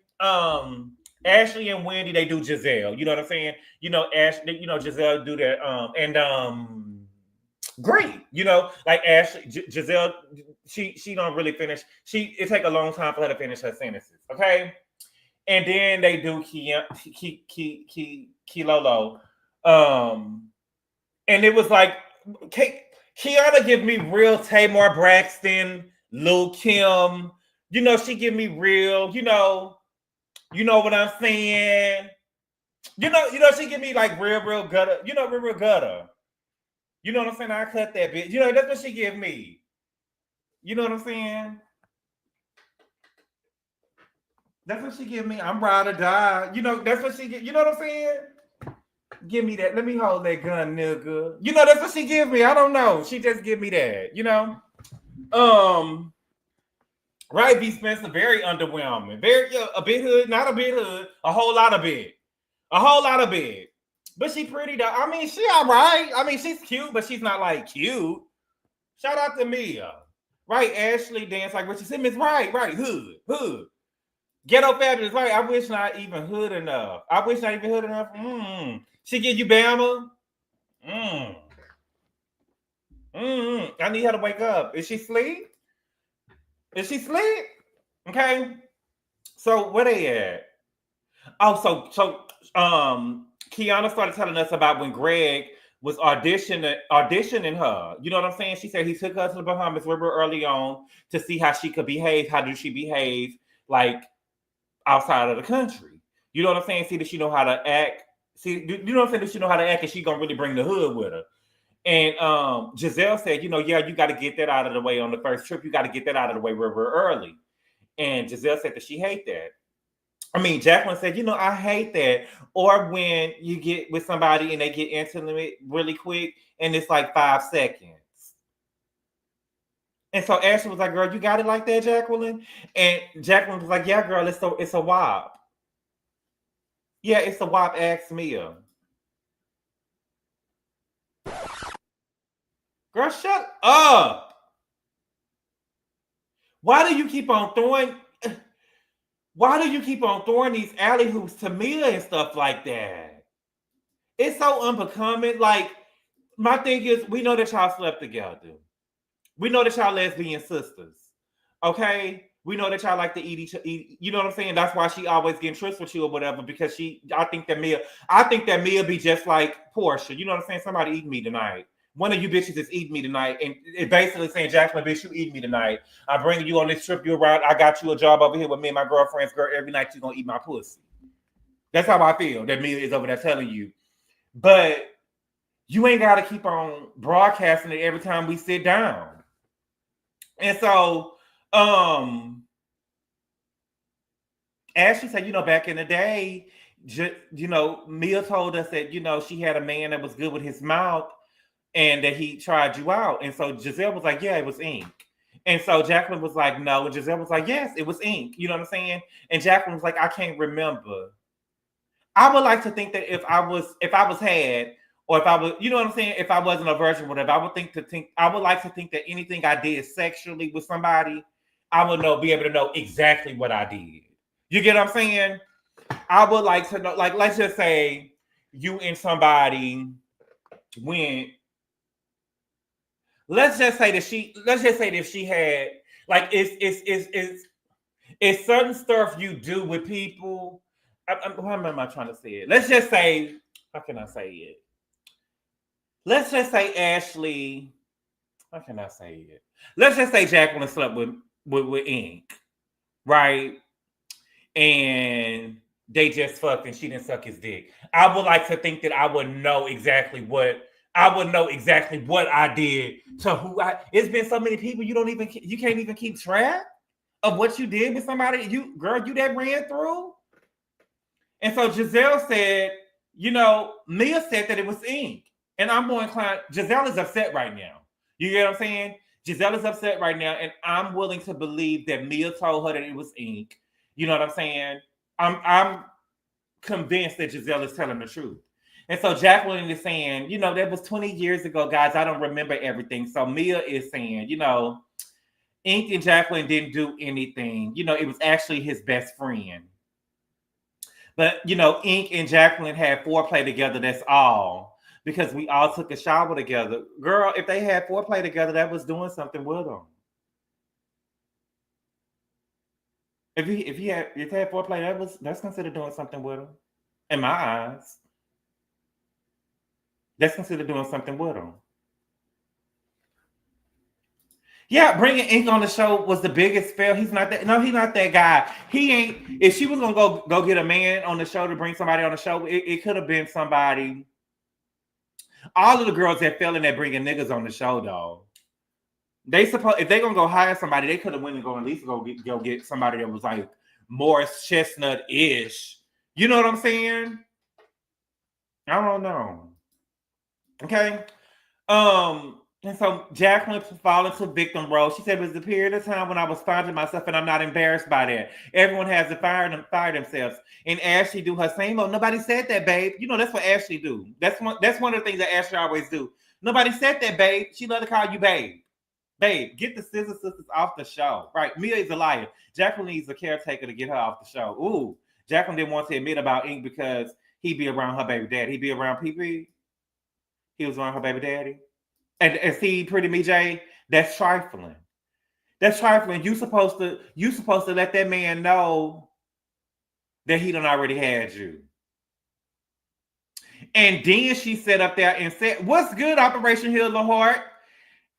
Ashley and Wendy, they do Gizelle. You know what I'm saying? You know, Ashley, you know, Gizelle do that. Great. You know, like Ashley, Gizelle, she don't really finish. It take a long time for her to finish her sentences. Okay. And then they do Kilolo. And it was like Kiana give me real Tamar Braxton, Lil Kim. You know, she give me real, you know what I'm saying? You know, she give me like real gutter, real gutter. You know what I'm saying? I cut that bitch. You know, that's what she give me. You know what I'm saying? That's what she give me. I'm ride or die. You know, that's what she get. You know what I'm saying? Give me that. Let me hold that gun, nigga. You know, that's what she give me. I don't know. She just give me that. You know? Right, B. Spencer, very underwhelming. Very a bit hood, not a bit hood, a whole lot of bit. A whole lot of bit. But she pretty though. I mean, she all right. I mean, she's cute, but she's not like cute. Shout out to Mia. Right, Ashley dance like Richard Simmons. Right, hood. Ghetto fabulous, right? I wish not even hood enough. She give you Bama. I need her to wake up. Is she asleep? Okay. So where they at? Oh, so Kiana started telling us about when Greg was auditioning her. You know what I'm saying? She said he took her to the Bahamas real early on to see how she could behave. How did she behave like outside of the country? You know what I'm saying? See, does she know how to act? See, you know what I'm saying? Does she know how to act and she gonna really bring the hood with her? And Gizelle said, you got to get that out of the way on the first trip. You got to get that out of the way real early. And Gizelle said that she hate that. I mean, Jacqueline said, I hate that. Or when you get with somebody and they get intimate really quick and it's like 5 seconds. And so Ashley was like, girl, you got it like that, Jacqueline? And Jacqueline was like, yeah, girl, it's a WAP. Yeah, it's a WAP, ask Mia. Girl, shut up. Why do you keep on throwing these alley hoops to Mia and stuff like that? It's so unbecoming. Like, my thing is, we know that y'all slept together. We know that y'all lesbian sisters. Okay? We know that y'all like to eat, you know what I'm saying? That's why she always getting trysts with you or whatever, because I think that Mia be just like Portia. You know what I'm saying? Somebody eat me tonight. One of you bitches is eating me tonight. And it basically saying, Jacqueline, bitch, you eat me tonight. I'm bringing you on this trip. You around. I got you a job over here with me and my girlfriends. Girl, every night you're going to eat my pussy. That's how I feel that Mia is over there telling you. But you ain't got to keep on broadcasting it every time we sit down. And so, as she said, back in the day, Mia told us that, she had a man that was good with his mouth and that he tried you out. And so Gizelle was like, yeah, it was ink. And so Jacqueline was like, no. And Gizelle was like, yes, it was ink. You know what I'm saying? And Jacqueline was like, I can't remember. I would like to think that if I was had, or if I was, you know what I'm saying? If I wasn't a virgin, whatever, I would like to think that anything I did sexually with somebody, I would be able to know exactly what I did. You get what I'm saying? I would like to know, like, let's just say you and somebody went. Let's just say that she had, like, it's certain stuff you do with people. How am I trying to say it? Let's just say, how can I say it? Let's just say Ashley. How can I say it? Let's just say Jacqueline slept with Ink, right? And they just fucked and she didn't suck his dick. I would like to think that I would know exactly what I did to who it's been so many people you can't even keep track of what you did with somebody you that ran through. And so Gizelle said, Mia said that it was ink. And I'm more inclined, Gizelle is upset right now. You get what I'm saying? Gizelle is upset right now, and I'm willing to believe that Mia told her that it was ink. You know what I'm saying? I'm convinced that Gizelle is telling the truth. And so Jacqueline is saying, that was 20 years ago, guys. I don't remember everything. So Mia is saying, Ink and Jacqueline didn't do anything. It was actually his best friend. But, Ink and Jacqueline had foreplay together. That's all. Because we all took a shower together. Girl, if they had foreplay together, that was doing something with them. If they had foreplay, that's considered doing something with them. In my eyes. That's considered doing something with them. Yeah, bringing Ink on the show was the biggest fail. He's not that. No, he's not that guy. He ain't. If she was gonna go get a man on the show to bring somebody on the show, it could have been somebody. All of the girls that fell in that bringing niggas on the show, though, if they gonna go hire somebody, they could have went and at least go get somebody that was like Morris Chestnut-ish. You know what I'm saying? I don't know. Okay. And so Jacqueline fall into victim role. She said it was the period of time when I was finding myself, and I'm not embarrassed by that. Everyone has to fire themselves. And Ashley do her same. Oh, nobody said that, babe. That's what Ashley do. That's one of the things that Ashley always do. Nobody said that, babe. She love to call you babe. Babe, get the Scissor Sisters off the show. Right. Mia is a liar. Jacqueline needs a caretaker to get her off the show. Ooh, Jacqueline didn't want to admit about Ink because he'd be around her baby daddy. He'd be around PP. He was around her baby daddy. And see, Pretty Me J, that's trifling. That's trifling. You supposed to let that man know that he done already had you. And then she sat up there and said, "What's good, Operation Heal the Heart?"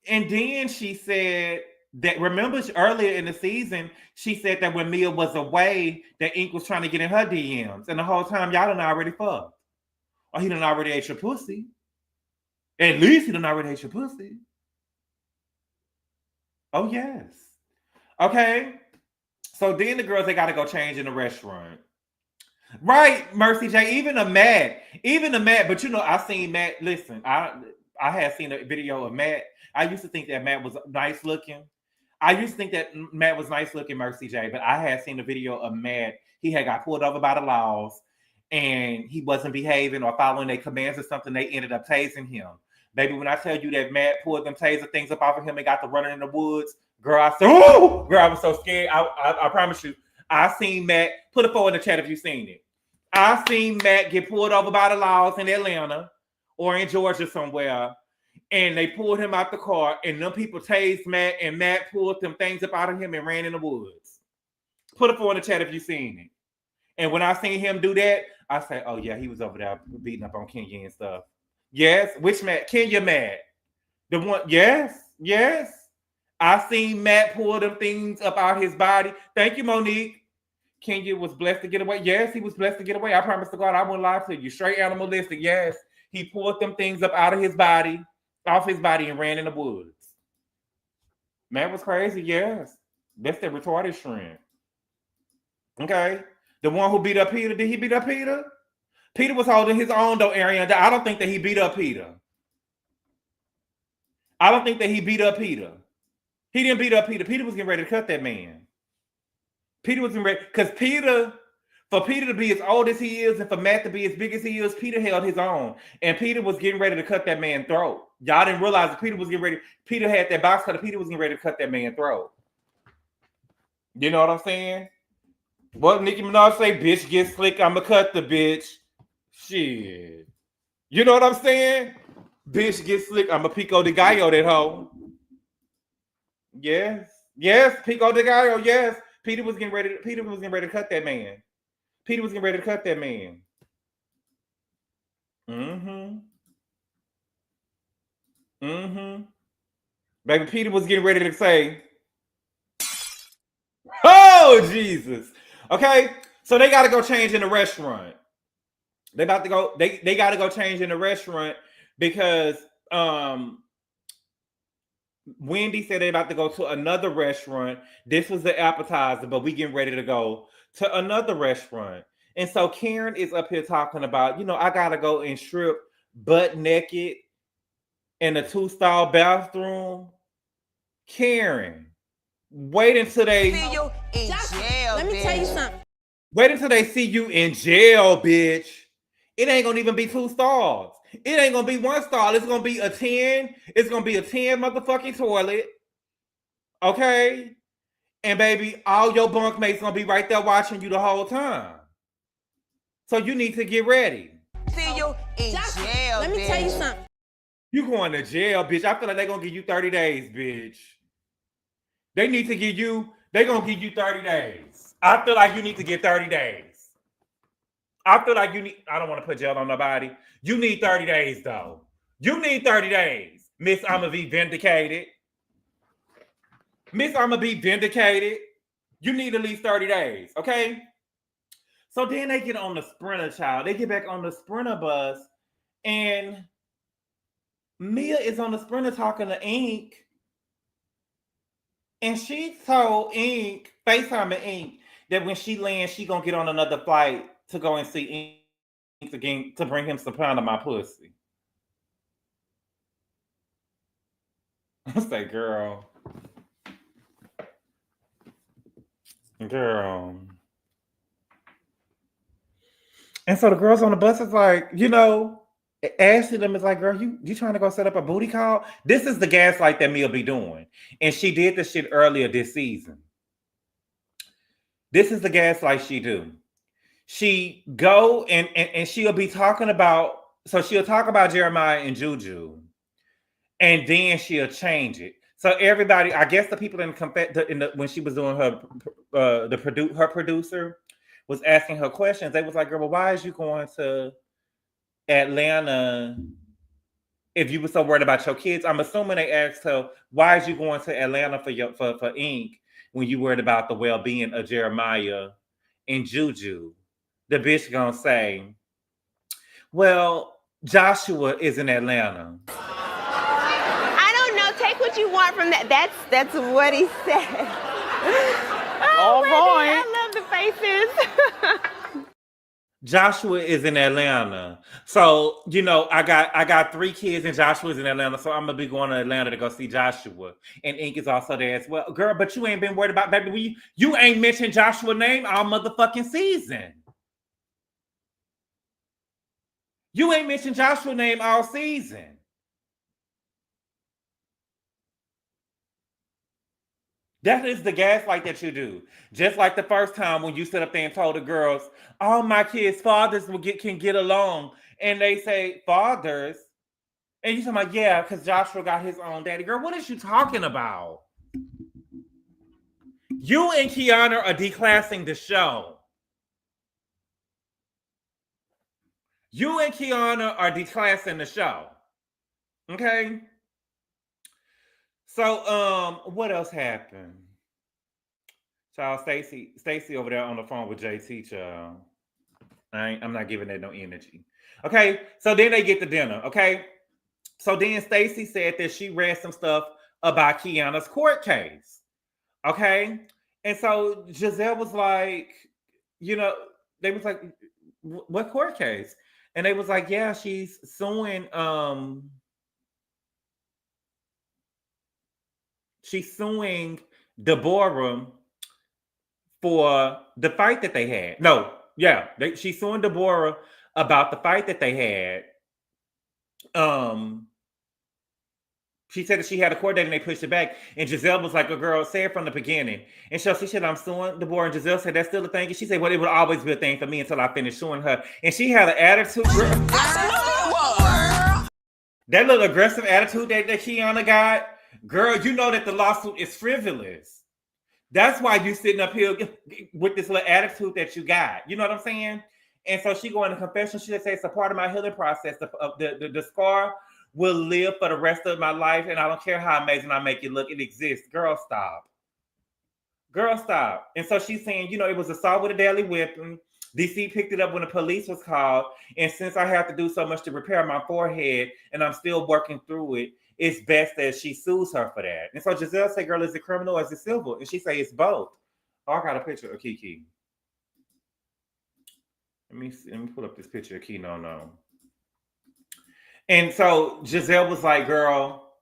And then she said that, remember earlier in the season, she said that when Mia was away, that Ink was trying to get in her DMs. And the whole time, y'all done already fucked. Or he done already ate your pussy. At least he done already ate your pussy. Oh, yes. Okay. So then the girls, they got to go change in the restaurant. Right, Mercy J. Even a Matt. But I seen Matt. Listen, I had seen a video of Matt. I used to think that Matt was nice looking. Mercy J. But I had seen a video of Matt. He had got pulled over by the laws and he wasn't behaving or following their commands or something. They ended up tasing him. Baby, when I tell you that Matt pulled them taser things up off of him and got to running in the woods, girl, I said, "Oh, girl, I was so scared." I promise you, I seen Matt. Put a photo in the chat if you've seen it. I seen Matt get pulled over by the laws in Atlanta or in Georgia somewhere, And they pulled him out the car, and them people tased Matt, and Matt pulled them things up out of him and ran in the woods. Put it for in the chat if you've seen it. And when I seen him do that, I said, oh yeah, he was over there beating up on Kenya and stuff. Yes, which Matt? Kenya Matt. The one, yes. I seen Matt pull them things up out his body. Thank you, Monique. Kenya was blessed to get away. Yes, he was blessed to get away. I promise to God, I won't lie to you. Straight animalistic. Yes, he pulled them things up out of his body, off his body, and ran in the woods. Matt was crazy. Yes, that's the retarded shrimp. Okay, the one who beat up Peter. Did he beat up Peter? Peter was holding his own though, Ariana. I don't think that he beat up Peter. I don't think that he beat up Peter. He didn't beat up Peter. Peter was getting ready to cut that man. Peter was getting ready, because for Peter to be as old as he is and for Matt to be as big as he is, Peter held his own. And Peter was getting ready to cut that man's throat. Y'all didn't realize that Peter was getting ready. Peter had that box cutter. Peter was getting ready to cut that man's throat. You know what I'm saying? What Nicki Minaj say? Bitch, get slick. I'ma cut the bitch. Shit. You know what I'm saying? Bitch, get slick. I'ma pico de gallo that hoe. Yes, pico de gallo. Yes, Peter was getting ready to cut that man. Peter was getting ready to cut that man. Baby, Peter was getting ready to say, oh, Jesus. Okay, so they got to go change in the restaurant. They got to go change in the restaurant because Wendy said they about to go to another restaurant. This was the appetizer, but we getting ready to go to another restaurant. And so Karen is up here talking about, I gotta go and strip butt naked in a 2-stall bathroom. Karen, wait until they See you in jail. Let me tell you something. Wait until they see you in jail, bitch. It ain't gonna even be 2 stalls. It ain't gonna be 1 stall. It's gonna be a 10. It's gonna be a 10 motherfucking toilet. Okay? And baby, all your bunkmates gonna be right there watching you the whole time. So you need to get ready. See you in jail. Let me tell you something. You going to jail, bitch. I feel like they're gonna give you 30 days, bitch. They're gonna give you 30 days. I feel like you need to get 30 days. I don't want to put jail on nobody. You need 30 days, though. You need 30 days. Miss, I'ma be vindicated. You need at least 30 days, okay? So then they get on the Sprinter, child. They get back on the Sprinter bus, and Mia is on the Sprinter talking to Ink, and she told Ink, FaceTime Ink, that when she lands, she gonna get on another flight to go and see Ink again to bring him some Panama pussy. I say, girl. And so the girls on the bus is like, Ashley them is like, girl, you trying to go set up a booty call? This is the gaslight that Mia be doing. And she did this shit earlier this season. This is the gaslight she do. She go and she'll be talking about, so she'll talk about Jeremiah and Juju. And then she'll change it. So everybody, I guess the people when she was doing her producer was asking her questions. They was like, girl, well, why is you going to Atlanta if you were so worried about your kids? I'm assuming they asked her, why is you going to Atlanta for Ink when you worried about the well-being of Jeremiah and Juju? The bitch gonna say, well, Joshua is in Atlanta. Take what you want from that. That's what he said. Oh, boy. I love the faces. Joshua is in Atlanta. So, I got 3 kids and Joshua's in Atlanta. So I'm gonna be going to Atlanta to go see Joshua. And Ink is also there as well. Girl, but you ain't been worried about, baby. You ain't mentioned Joshua's name all motherfucking season. You ain't mentioned Joshua's name all season. That is the gaslight that you do. Just like the first time when you sit up there and told the girls, all my kids' fathers can get along. And they say, fathers? And you talking about, yeah, because Joshua got his own daddy. Girl, what is you talking about? You and Kiana are declassing the show. You and Kiana are declassing the show. Okay? So, what else happened? Child, Stacey over there on the phone with JT, child. I'm not giving that no energy. Okay, so then they get to dinner, okay? So then Stacey said that she read some stuff about Kiana's court case, okay? And so Gizelle was like, they was like, what court case? And they was like, yeah, she's suing, Deborah for the fight that they had. No, yeah, she's suing Deborah about the fight that they had. She said that she had a court date and they pushed it back. And Gizelle was like, "Oh, girl, say it from the beginning." And so she said, "I'm suing Deborah." And Gizelle said, "That's still a thing." And she said, "Well, it would always be a thing for me until I finish suing her." And she had an attitude. That little aggressive attitude that Kiana got, girl, you know that the lawsuit is frivolous. That's why you sitting up here with this little attitude that you got. You know what I'm saying? And so she go into confession. She said, "It's a part of my healing process. The scar will live for the rest of my life, and I don't care how amazing I make it look. It exists." Girl, stop. Girl, stop. And so she's saying, it was assault with a deadly weapon. DC picked it up when the police was called. And since I have to do so much to repair my forehead, and I'm still working through it, it's best that she sues her for that. And so Gizelle said, "Girl, is it criminal or is it civil?" And she say, "It's both." Oh, I got a picture of Kiki. Let me pull up this picture of Kiki. No. And so Gizelle was like, "Girl,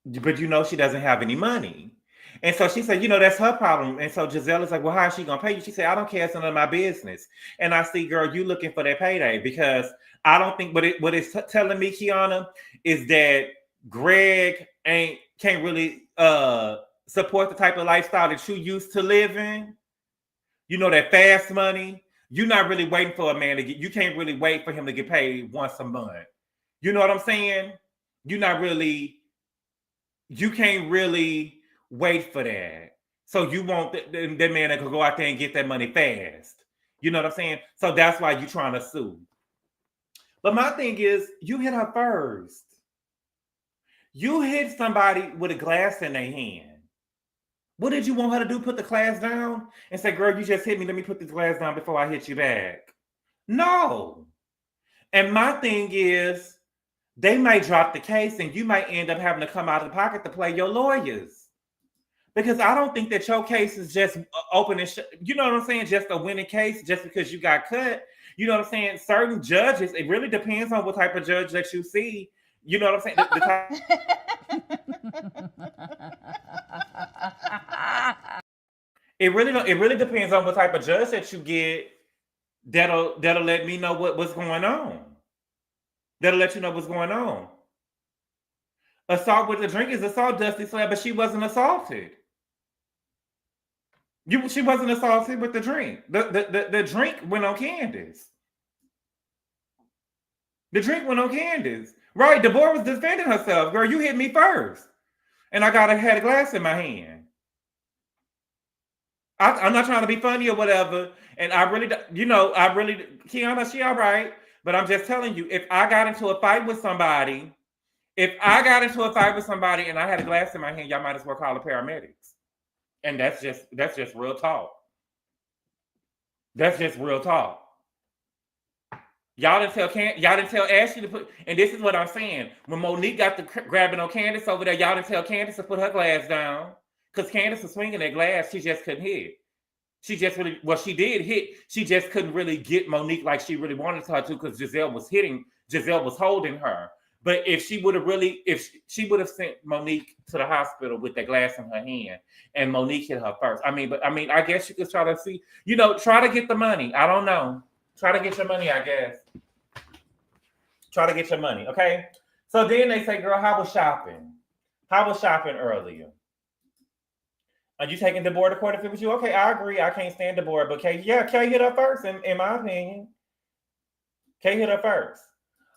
but she doesn't have any money." And so she said, "That's her problem." And so Gizelle is like, "Well, how is she going to pay you?" She said, "I don't care. It's none of my business." And I see, girl, you looking for that payday, because I don't think what it's telling me, Kiana, is that Greg can't really support the type of lifestyle that you used to live in. That fast money. You're not really waiting for a man you can't really wait for him to get paid once a month. You know what I'm saying? You can't really wait for that. So you want that man that could go out there and get that money fast. You know what I'm saying? So that's why you're trying to sue. But my thing is, you hit her first. You hit somebody with a glass in their hand. What did you want her to do? Put the glass down and say, "Girl, you just hit me. Let me put this glass down before I hit you back." No. And my thing is, they might drop the case and you might end up having to come out of the pocket to play your lawyers. Because I don't think that your case is just open and you know what I'm saying? Just a winning case just because you got cut. You know what I'm saying? Certain judges, it really depends on what type of judge that you see. You know what I'm saying? It really depends on what type of judge that you get. That'll let me know what's going on. That'll let you know what's going on. Assault with the drink is assault, Dusty Slab, but she wasn't assaulted. She wasn't assaulted with the drink. The drink went on Candace. The drink went on Candace. Right, Deborah was defending herself. "Girl, you hit me first. And I had a glass in my hand. I'm not trying to be funny or whatever. And I really, Kiana, she all right. But I'm just telling you, if I got into a fight with somebody and I had a glass in my hand, y'all might as well call the paramedics. And that's just real talk. That's just real talk. Y'all didn't tell Ashley to put, and this is what I'm saying. When Monique got the grabbing on Candace over there, y'all didn't tell Candace to put her glass down. Because Candace was swinging that glass, she just couldn't hit. She did hit. She just couldn't really get Monique like she really wanted her to, because Gizelle was holding her. But if she would have sent Monique to the hospital with that glass in her hand, and Monique hit her first. I guess you could try to see, try to get the money. I don't know. Try to get your money, I guess. Try to get your money, okay? So then they say, "Girl, how was shopping? How was shopping earlier? Are you taking Deborah to court if it was you?" Okay, I agree. I can't stand Deborah, but Kay hit her first, in my opinion. Kay hit her first.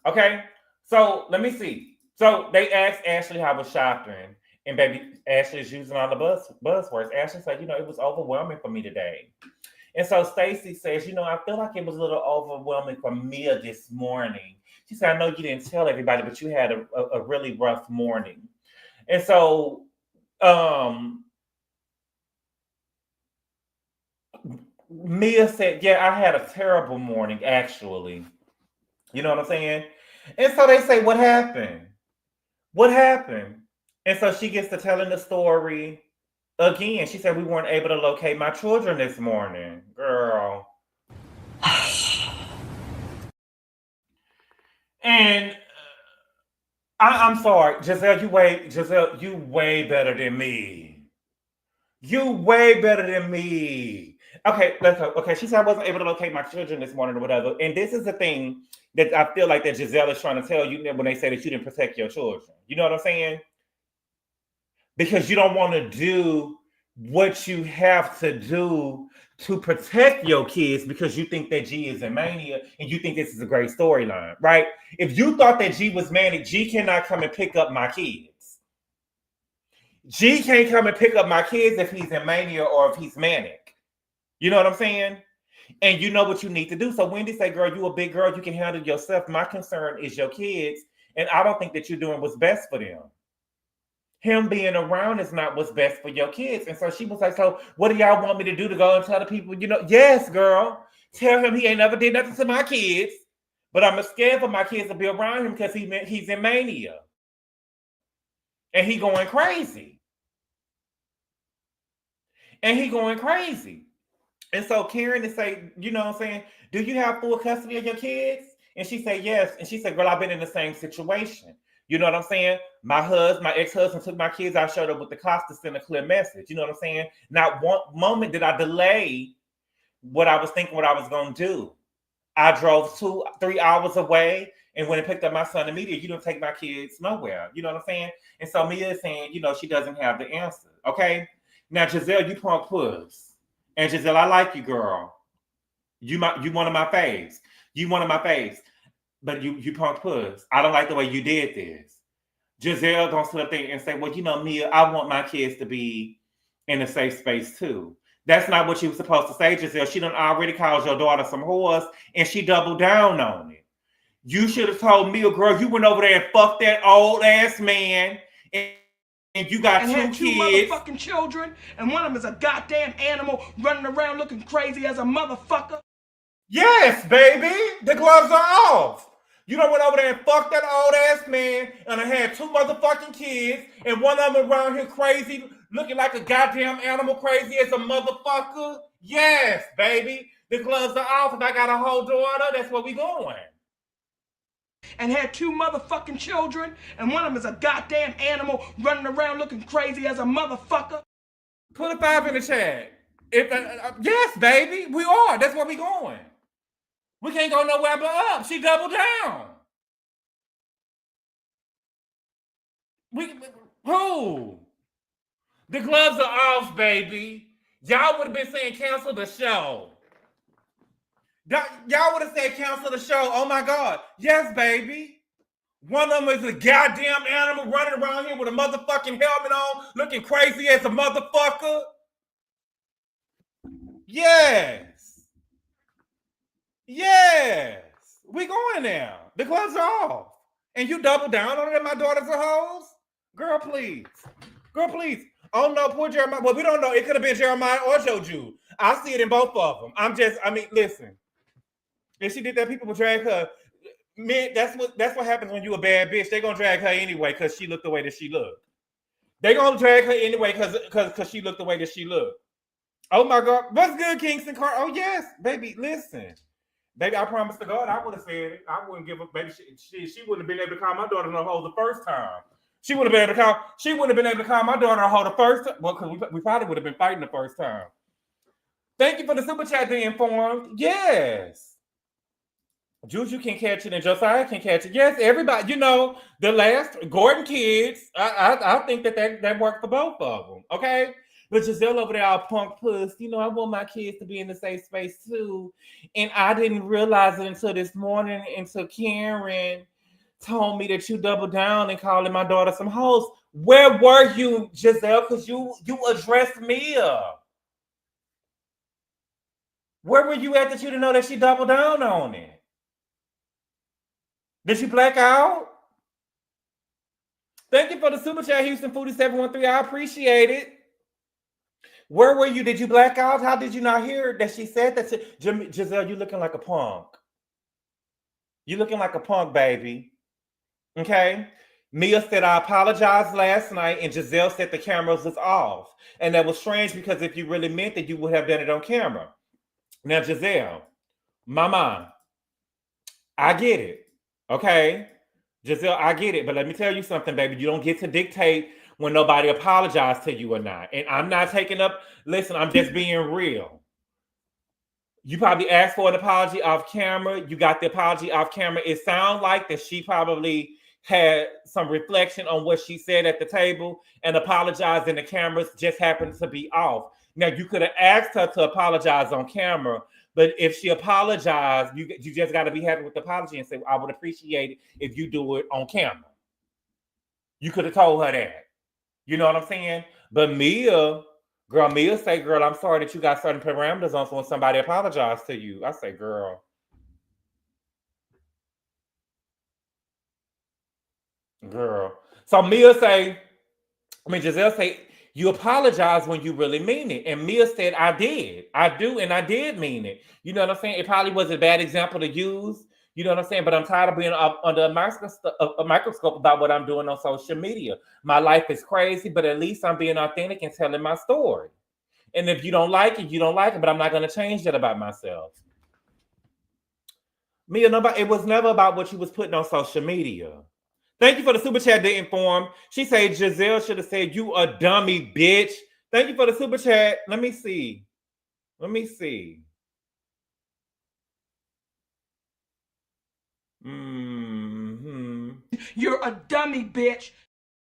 Okay, so let me see. So they asked Ashley how was shopping, and baby Ashley's using all the buzzwords. Ashley said, it was overwhelming for me today. And so Stacey says, I feel like it was a little overwhelming for Mia this morning. She said, I know you didn't tell everybody, but you had a really rough morning. And so Mia said, yeah, I had a terrible morning, actually. You know what I'm saying? And so they say, what happened? What happened? And so she gets to telling the story again. She said, we weren't able to locate my children this morning. Girl. And I'm sorry, Gizelle, you way better than me. You way better than me. Okay, let's go. Okay, she said I wasn't able to locate my children this morning or whatever. And this is the thing that I feel like that Gizelle is trying to tell you when they say that you didn't protect your children. You know what I'm saying? Because you don't want to do what you have to do to protect your kids because you think that G is in mania and you think this is a great storyline, right? If you thought that G was manic, G cannot come and pick up my kids. G can't come and pick up my kids if he's in mania or if he's manic. You know what I'm saying? And you know what you need to do. So Wendy said, girl, you a big girl. You can handle yourself. My concern is your kids. And I don't think that you're doing what's best for them. Him being around is not what's best for your kids. And so she was like, so what do y'all want me to do to go and tell the people, yes, girl, tell him he ain't never did nothing to my kids, but I'm scared for my kids to be around him because he's in mania. And he going crazy. And so Karen is saying, you know what I'm saying? Do you have full custody of your kids? And she said, yes. And she said, girl, I've been in the same situation. You know what I'm saying? My ex-husband took my kids. I showed up with the cops to send a clear message. You know what I'm saying? Not one moment did I delay what I was thinking, what I was going to do. I drove 2-3 hours away and went and picked up my son immediately. You don't take my kids nowhere. You know what I'm saying? And so Mia is saying, she doesn't have the answer. Okay? Now, Gizelle, you punk puss. And Gizelle, I like you, girl. You one of my faves. You one of my faves. But you punk puss. I don't like the way you did this. Gizelle gonna sit up there and say, well, Mia, I want my kids to be in a safe space too. That's not what you were supposed to say, Gizelle. She done already called your daughter some whores and she doubled down on it. You should have told Mia, girl, you went over there and fucked that old ass man and you got had two kids. Motherfucking children, and one of them is a goddamn animal running around looking crazy as a motherfucker. Yes, baby. The gloves are off. You done went over there and fucked that old ass man, and I had 2 motherfucking kids, and one of them around here crazy, looking like a goddamn animal, crazy as a motherfucker. Yes, baby. The gloves are off, and I got a whole daughter. That's where we going. And had 2 motherfucking children, and one of them is a goddamn animal running around looking crazy as a motherfucker. Put a 5 in the chat. Yes, baby, we are. That's where we going. We can't go nowhere but up. She doubled down. Who? The gloves are off, baby. Y'all would have been saying cancel the show. Y'all would have said cancel the show. Oh my God. Yes, baby. One of them is a goddamn animal running around here with a motherfucking helmet on, looking crazy as a motherfucker. Yes. Yes. We going now. The gloves are off. And you double down on it and my daughters are hoes? Girl, please. Girl, please. Oh no, poor Jeremiah. Well, we don't know. It could have been Jeremiah or Joju. I see it in both of them. Listen. If she did that, people would drag her. Man, that's what happens when you a bad bitch. They're gonna drag her anyway because she looked the way that she looked. They're gonna drag her anyway because she looked the way that she looked. Oh my God. What's good, Kingston Carr? Oh, yes, baby. Listen. Baby, I promise to God, I would have said it. I wouldn't give up, baby. She wouldn't have been able to call my daughter no hoe the first time. She wouldn't have been able to call my daughter a hoe the first time. Well, because we probably would have been fighting the first time. Thank you for the super chat being informed. Yes. Juju can catch it and Josiah can catch it. Yes, everybody, the last Gordon kids, I think that worked for both of them. Okay. But Gizelle over there, all punk puss, I want my kids to be in the safe space too. And I didn't realize it until this morning, until Karen told me that you doubled down and calling my daughter some hoes. Where were you, Gizelle? Because you addressed Mia. Where were you at that you didn't know that she doubled down on it? Did she black out? Thank you for the super chat, Houston Foodie 713. I appreciate it. Where were you? Did you black out? How did you not hear that she said that? Gizelle, you looking like a punk. You looking like a punk, baby. Okay? Mia said, I apologized last night, and Gizelle said the cameras was off. And that was strange because if you really meant that, you would have done it on camera. Now, Gizelle, mama, I get it. Okay? Gizelle, I get it. But let me tell you something, baby. You don't get to dictate when nobody apologized to you or not. And I'm not taking up, listen, I'm just being real. You probably asked for an apology off camera. You got the apology off camera. It sounds like that she probably had some reflection on what she said at the table and apologized, and the cameras just happened to be off. Now, you could have asked her to apologize on camera, but if she apologized, you just got to be happy with the apology and say, I would appreciate it if you do it on camera. You could have told her that. You know what I'm saying? But Mia say, girl, I'm sorry that you got certain parameters on, so when somebody apologized to you, I say, girl. So Giselle say, you apologize when you really mean it. And Mia said, I did. I do, and I did mean it. You know what I'm saying? It probably was a bad example to use. You know what I'm saying? But I'm tired of being under a microscope about what I'm doing on social media. My life is crazy, but at least I'm being authentic and telling my story. And if you don't like it, you don't like it, but I'm not going to change that about myself. Mia, it was never about what you was putting on social media. Thank you for the super chat to inform. She said Gizelle should have said, you a dummy, bitch. Thank you for the super chat. Let me see. Mm-hmm. You're a dummy, bitch.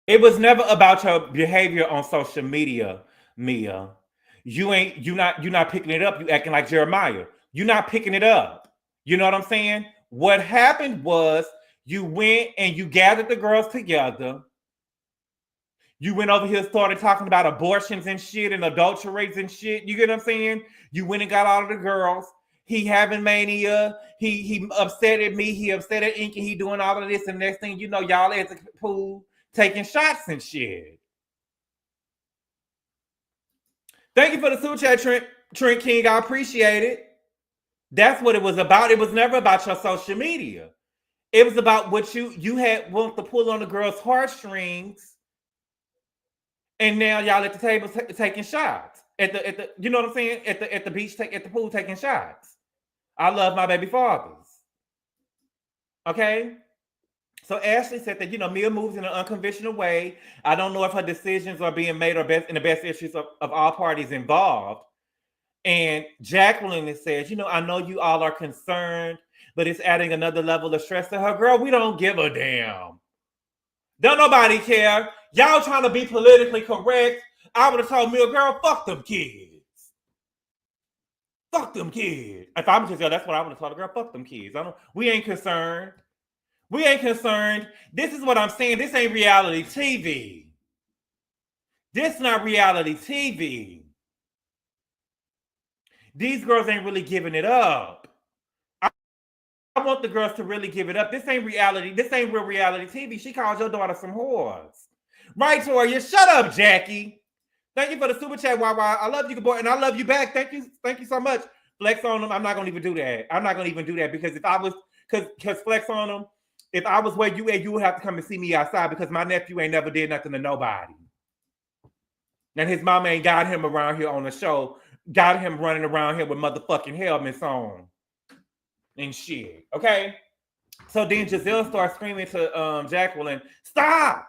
It was never about your behavior on social media, Mia. You're not picking it up. You acting like Jeremiah. You're not picking it up. You know what I'm saying? What happened was you went and you gathered the girls together. You went over here, started talking about abortions and shit and adulteries and shit. You get what I'm saying? You went and got all of the girls. He having mania. He upset at me. He upset at Inky. He doing all of this. And next thing you know, y'all at the pool taking shots and shit. Thank you for the super chat, Trent King. I appreciate it. That's what it was about. It was never about your social media. It was about what you had want to pull on the girls' heartstrings. And now y'all at the table taking shots. At the you know what I'm saying? At the beach, at the pool taking shots. I love my baby fathers. Okay? So Ashley said that, Mia moves in an unconventional way. I don't know if her decisions are being made in the best interest of all parties involved. And Jacqueline says, I know you all are concerned, but it's adding another level of stress to her. Girl, we don't give a damn. Don't nobody care. Y'all trying to be politically correct. I would have told Mia, girl, fuck them kids. Fuck them kids. If I'm just that's what I would have told her, girl, fuck them kids. We ain't concerned. We ain't concerned. This is what I'm saying. This ain't reality TV. This not reality TV. These girls ain't really giving it up. I want the girls to really give it up. This ain't reality. This ain't real reality TV. She calls your daughter some whores. Right, Toria? Shut up, Jackie. Thank you for the super chat, YY. I love you, GGABOR, and I love you back. Thank you so much. Flex on them. I'm not gonna even do that. I'm not gonna even do that because if I was, because flex on them, if I was where you at, you would have to come and see me outside because my nephew ain't never did nothing to nobody. And his mama ain't got him around here on the show, got him running around here with motherfucking helmets on and shit. Okay? So then Gizelle starts screaming to Jacqueline, stop!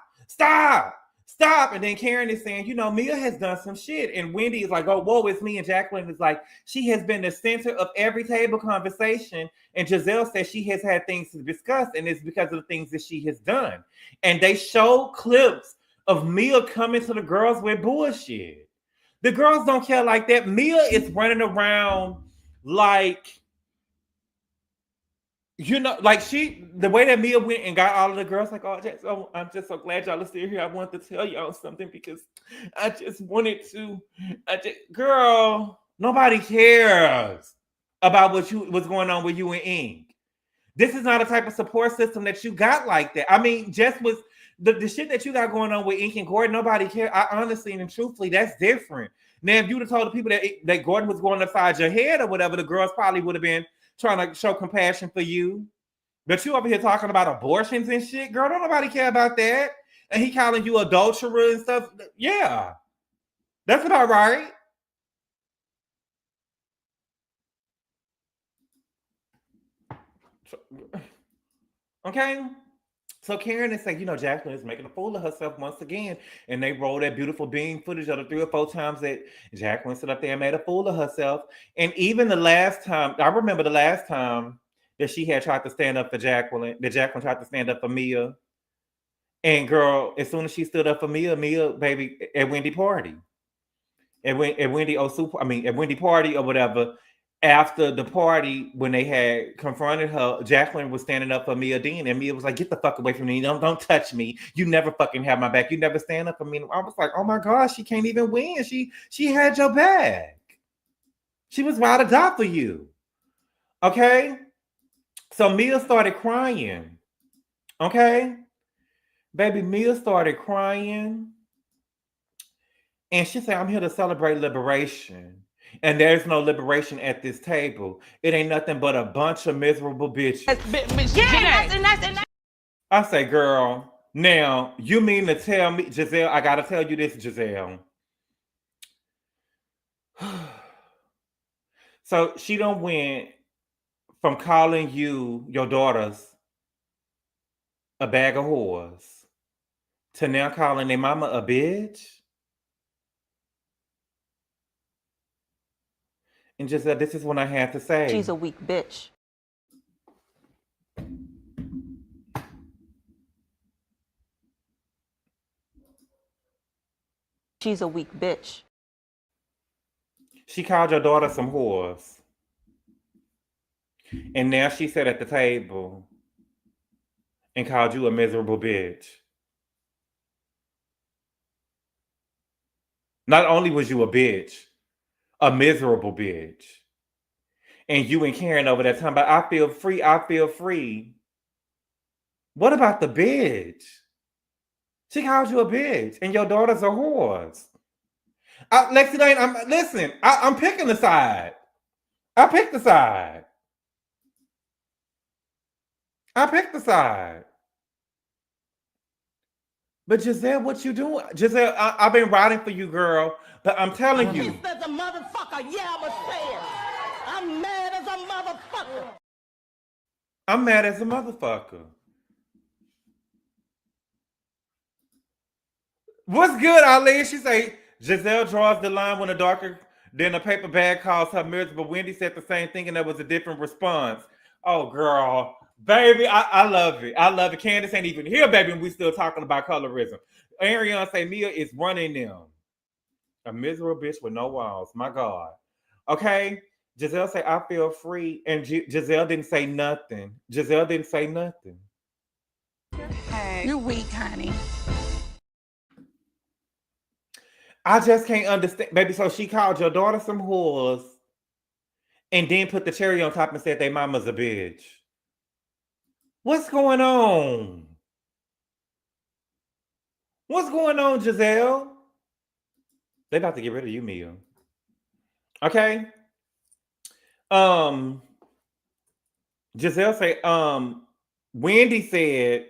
And then Karen is saying, Mia has done some shit. And Wendy is like, oh, whoa, it's me. And Jacqueline is like, she has been the center of every table conversation. And Gizelle says she has had things to discuss, and it's because of the things that she has done. And they show clips of Mia coming to the girls with bullshit. The girls don't care like that. Mia is running around like You know, like the way that Mia went and got all of the girls, like, I'm just so glad y'all are still here. I wanted to tell y'all something because I just wanted to. Girl, nobody cares about what's going on with you and Ink. This is not a type of support system that you got like that. I mean, Jess was the shit that you got going on with Ink and Gordon. Nobody cares. I honestly and truthfully, that's different. Now, if you'd have told the people that Gordon was going upside your head or whatever, the girls probably would have been trying to show compassion for you. But you over here talking about abortions and shit, girl, don't nobody care about that. And he calling you adulterer and stuff. Yeah, that's about right. Okay. So Karen is saying, you know, Jacqueline is making a fool of herself once again. And they roll that beautiful being footage of the 3 or 4 times that Jacqueline stood up there and made a fool of herself. And even the last time, I remember the last time that she had tried to stand up for Jacqueline, that Jacqueline tried to stand up for Mia. And girl, as soon as she stood up for Mia, baby, at Wendy party. At Wendy party or whatever. After the party, when they had confronted her, Jacqueline was standing up for Mia Dean, and Mia was like, "Get the fuck away from me! Don't touch me! You never fucking have my back. You never stand up for me." And I was like, "Oh my gosh, she can't even win. She had your back. She was ride or die for you." Okay, so Mia started crying. Okay, baby, Mia started crying, and she said, "I'm here to celebrate liberation." And there's no liberation at this table. It ain't nothing but a bunch of miserable bitches. I say, girl, now you mean to tell me, Gizelle, I gotta tell you this, Gizelle. So she done went from calling you, your daughters, a bag of whores to now calling their mama a bitch? And Gizelle, this is what I had to say. She's a weak bitch. She's a weak bitch. She called your daughter some whores. And now she sat at the table and called you a miserable bitch. Not only was you a bitch, a miserable bitch. And you and Karen over that time, but I feel free, I feel free. What about the bitch? She called you a bitch, and your daughters are whores. Lexi Lane, I'm picking the side. I picked the side. I picked the side. But Gizelle, what you doing? Gizelle, I've been riding for you, girl, but I'm telling you. As a motherfucker, yeah, I'ma say it. I'm mad as a motherfucker. I'm mad as a motherfucker. What's good, Ali? She say, Gizelle draws the line when a darker than a paper bag calls her miserable. Wendy said the same thing and there was a different response. Oh, girl. Baby, I love it. I love it. Candace ain't even here, baby, and we still talking about colorism. Ariane say Mia is running them. A miserable bitch with no walls. My God. Okay. Gizelle say, I feel free. And Gizelle didn't say nothing. Gizelle didn't say nothing. Hey. You're weak, honey. I just can't understand. Baby, so she called your daughter some whores and then put the cherry on top and said they mama's a bitch. What's going on? What's going on, Gizelle? They about to get rid of you, Mia. Okay. Gizelle say, Wendy said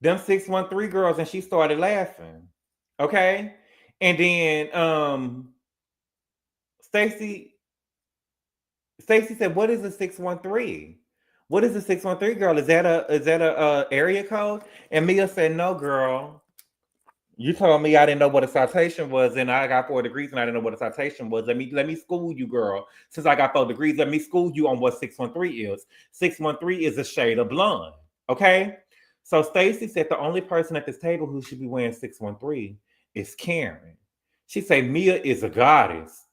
them 613 girls and she started laughing. Okay. And then Stacey said, what is a 613? What is a 613 girl? Is that a area code? And Mia said, no, girl. You told me I didn't know what a citation was, and I got 4 degrees, and I didn't know what a citation was. Let me school you, girl. Since I got 4 degrees, let me school you on what 613 is. 613 is a shade of blonde. Okay? So Stacey said the only person at this table who should be wearing 613 is Karen. She said Mia is a goddess.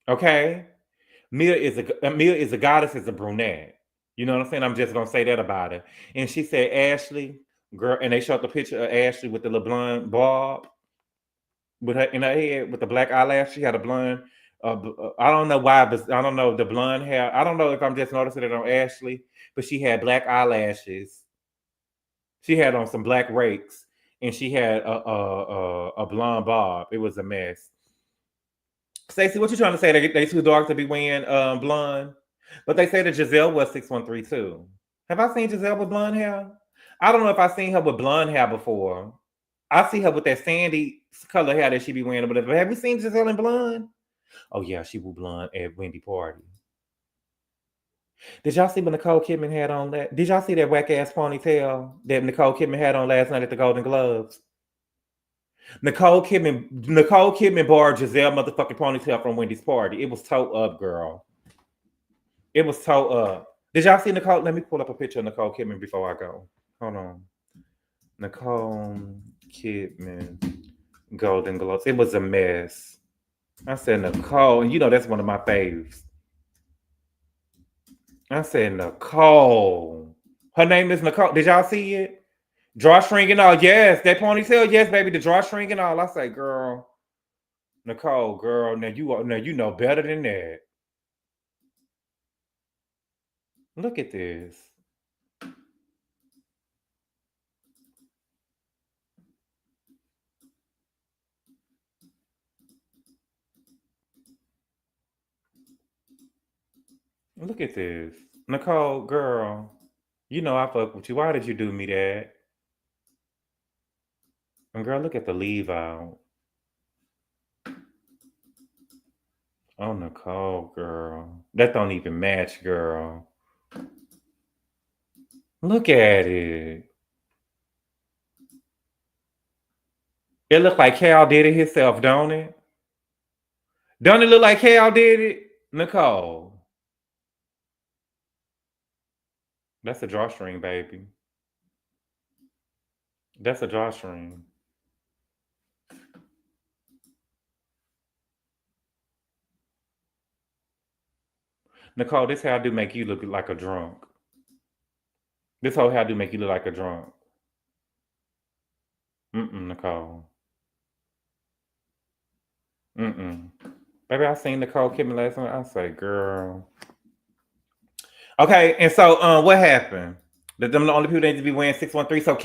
Okay? Mia is a goddess, is a brunette. You know what I'm saying? I'm just gonna say that about her. And she said, Ashley, girl, and they showed the picture of Ashley with the little blonde bob with her in her head with the black eyelash. She had a blonde. I don't know why, but I don't know the blonde hair. I don't know if I'm just noticing it on Ashley, but she had black eyelashes. She had on some black rakes, and she had a blonde bob. It was a mess. Stacey, what you trying to say? They too dark to be wearing blonde, but they say that Gizelle was 613 too. Have I seen Gizelle with blonde hair? I don't know if I've seen her with blonde hair before. I see her with that sandy color hair that she be wearing, but have you seen Gizelle in blonde? Oh yeah, she was blonde at Wendy party. Did y'all see when Nicole Kidman had on that? Did y'all see that whack ass ponytail that Nicole Kidman had on last night at the Golden Globes? Nicole Kidman borrowed Gizelle motherfucking ponytail from Wendy's party. It was toe up, girl. It was toe up. Did y'all see Nicole? Let me pull up a picture of Nicole Kidman before I go. Hold on. Nicole Kidman Golden Globes. It was a mess. I said Nicole, and you know that's one of my faves. I said Nicole. Her name is Nicole. Did y'all see it? Drawstring and all. Yes, that ponytail. Yes, baby, the drawstring and all. I say, girl, Nicole, girl. Now you know better than that. Look at this. Look at this. Nicole, girl, you know I fuck with you. Why did you do me that? And girl, look at the leave out. Oh, Nicole, girl. That don't even match, girl. Look at it. It look like Cal did it himself, don't it? Don't it look like Cal did it? Nicole. That's a drawstring, baby. That's a drawstring. Nicole, this hair do make you look like a drunk. This whole hair do make you look like a drunk. Nicole. Baby, I seen Nicole Kidman last night. I say, girl. Okay, and so what happened? That them the only people that need to be wearing 613. So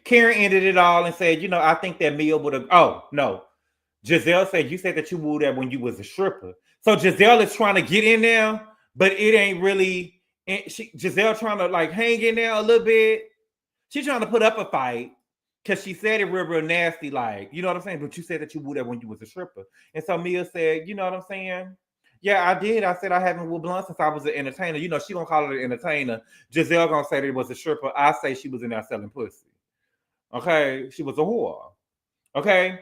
Karen ended it all and said, I think that Mia would have. Oh no, Gizelle said you said that you wooed that when you was a stripper. So Gizelle is trying to get in there, but it ain't really. Gizelle trying to like hang in there a little bit. She's trying to put up a fight because she said it real nasty, like you know what I'm saying. But you said that you wooed that when you was a stripper, and so Mia said, you know what I'm saying. Yeah, I did. I said I haven't woo blunt since I was an entertainer. She gonna call it an entertainer. Gizelle gonna say that it was a stripper. I say she was in there selling pussy. Okay, she was a whore. Okay.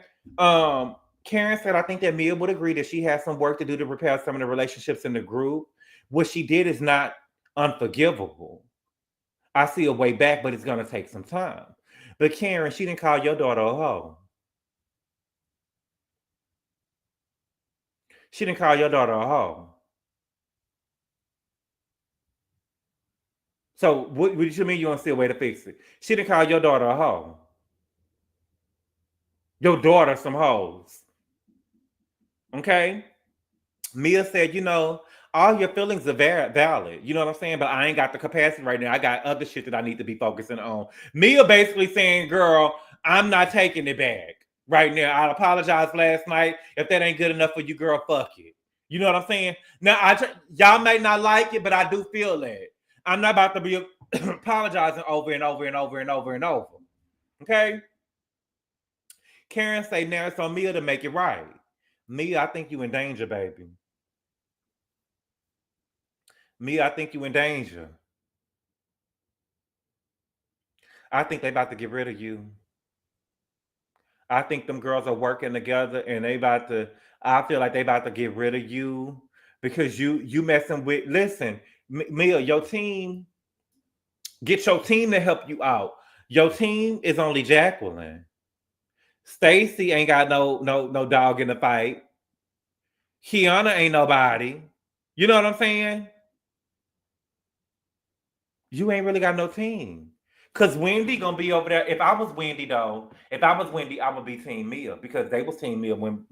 Karen said I think that Mia would agree that she has some work to do to repair some of the relationships in the group. What she did is not unforgivable. I see a way back, but it's gonna take some time. But Karen, she didn't call your daughter a hoe. She didn't call your daughter a hoe. So what do you mean you don't see a way to fix it? She didn't call your daughter a hoe. Your daughter some hoes. Okay? Mia said, all your feelings are valid. You know what I'm saying? But I ain't got the capacity right now. I got other shit that I need to be focusing on. Mia basically saying, girl, I'm not taking it back right now. I apologized last night. If that ain't good enough for you, girl, fuck it. You know what I'm saying? Now, y'all may not like it, but I do feel that. I'm not about to be apologizing over and over and over and over and over. Okay? Karen say now it's on Mia to make it right. Mia, I think you in danger, baby. Mia, I think you in danger. I think they about to get rid of you. I think them girls are working together and I feel like they about to get rid of you because you messing with, listen, Mia, your team, get your team to help you out. Your team is only Jacqueline. Stacey ain't got no dog in the fight. Kiana ain't nobody. You know what I'm saying? You ain't really got no team. Cause Wendy gonna be over there. If I was Wendy though, I would be Team Mia because they was Team Mia when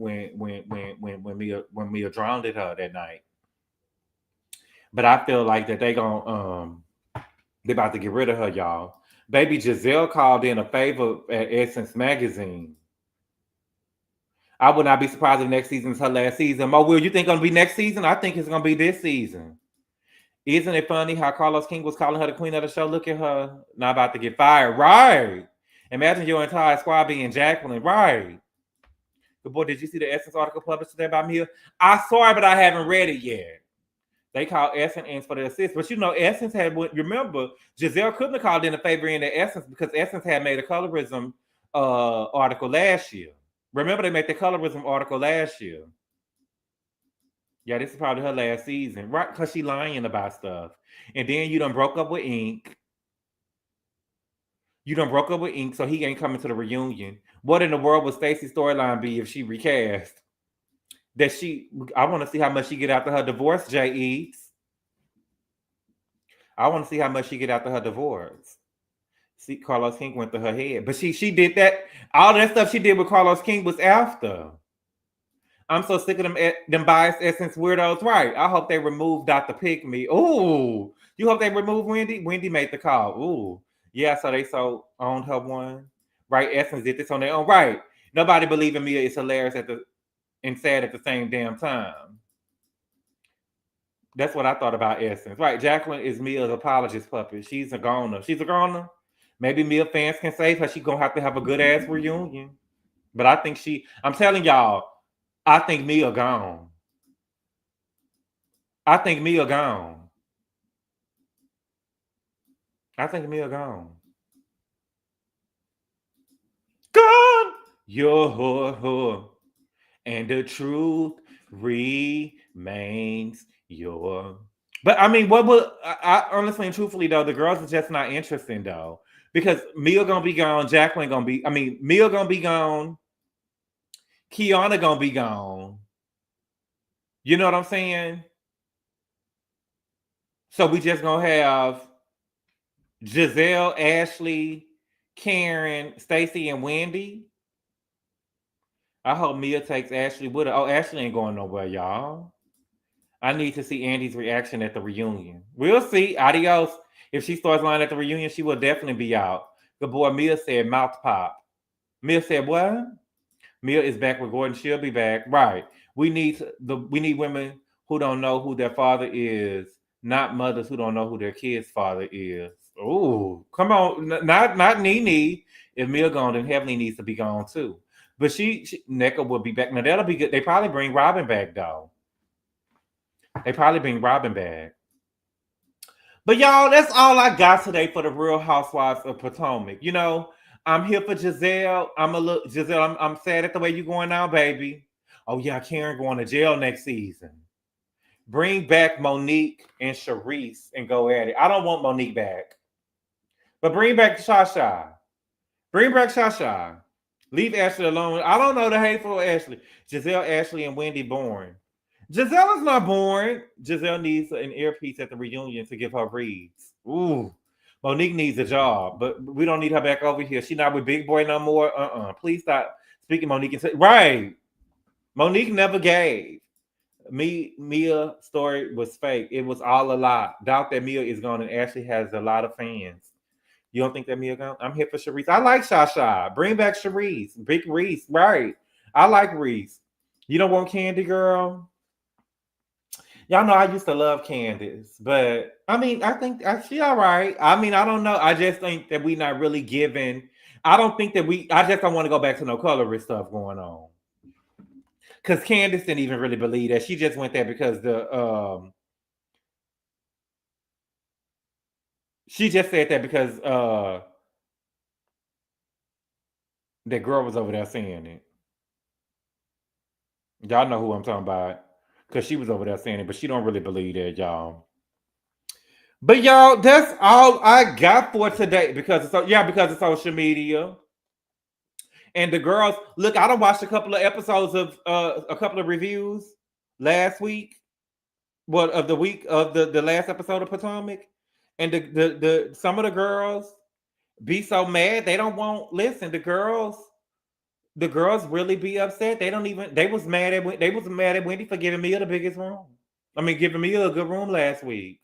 Mia drowned her that night. But I feel like that they about to get rid of her, y'all. Baby Gizelle called in a favor at Essence Magazine. I would not be surprised if next season's her last season. Mo, Will, you think it's gonna be next season? I think it's gonna be this season. Isn't it funny how Carlos King was calling her the queen of the show? Look at her, not about to get fired. Right. Imagine your entire squad being Jacqueline. Right. Good boy, did you see the Essence article published today by Mia? I saw it, but I haven't read it yet. They called Essence for the assist. But you know, Essence remember, Gizelle couldn't have called in a favor in the Essence because Essence had made a colorism article last year. Remember, they made the colorism article last year. Yeah, this is probably her last season, right? Because she lying about stuff. And then you done broke up with Ink. So he ain't coming to the reunion. What in the world would Stacey's storyline be if she recast? I want to see how much she get after her divorce, J.E. I want to see how much she get after her divorce. See, Carlos King went to her head. But she did that. All that stuff she did with Carlos King was after. I'm so sick of them biased Essence weirdos. Right. I hope they remove Dr. Pick Me. Ooh. You hope they remove Wendy? Wendy made the call. Ooh. Yeah, so they owned her one. Right. Essence did this on their own. Right. Nobody believing Mia is hilarious and sad at the same damn time. That's what I thought about Essence. Right. Jacqueline is Mia's apologist puppet. She's a goner. Maybe Mia fans can save her. She's going to have a good ass reunion. But I think I'm telling y'all, I think Mia gone. I think Mia gone. Gone. Your whore. And the truth remains your. But I mean, I honestly and truthfully though, the girls are just not interesting though. Because Mia gonna be gone, Mia gonna be gone, Kiana gonna be gone. You know what I'm saying? So we just gonna have Gizelle, Ashley, Karen, Stacey, and Wendy. I hope Mia takes Ashley with her. Oh, Ashley ain't going nowhere, y'all. I need to see Andy's reaction at the reunion. We'll see. Adios. If she starts lying at the reunion, she will definitely be out. The boy Mia said mouth pop. Mia said what? Mia is back with Gordon. She'll be back. Right. We need women who don't know who their father is, not mothers who don't know who their kid's father is. Oh, come on. Not Nene. If Mia gone, then Heavenly needs to be gone too. But she NECA will be back. Now that'll be good. They probably bring Robin back though. But y'all, that's all I got today for the Real Housewives of Potomac. You know, I'm here for Gizelle. I'm sad at the way you're going now, baby. Oh yeah, Karen going to jail next season. Bring back Monique and Sharice and go at it. I don't want Monique back. But bring back Shasha. Leave Ashley alone. I don't know the hateful Ashley. Gizelle, Ashley, and Wendy boring. Gizelle is not boring. Gizelle needs an earpiece at the reunion to give her reads. Ooh. Monique needs a job, but we don't need her back over here. She's not with Big Boy no more. Please stop speaking Monique. Right. Monique never gave. Mia story was fake. It was all a lie. Doubt that Mia is gone and Ashley has a lot of fans. You don't think that Mia gone? I'm here for Sharice. I like Shasha. Bring back Sharice. Big Reese. Right. I like Reese. You don't want Candy, girl? Y'all know I used to love Candace, but I mean, I think she all right. I mean, I don't know. I just think that we not really giving. I don't think that I just don't want to go back to no colorist stuff going on. Because Candace didn't even really believe that. She just went there because she just said that because that girl was over there saying it. Y'all know who I'm talking about. Because she was over there saying it, but she don't really believe that, y'all. But y'all, that's all I got for today because of social media. And the girls, look, I done watched a couple of episodes of a couple of reviews last week. what of the week of the last episode of Potomac, and the some of the girls be so mad they don't want listen. The girls really be upset. They don't even. They was mad at Wendy for giving Mia the biggest room. I mean, giving Mia a good room last week.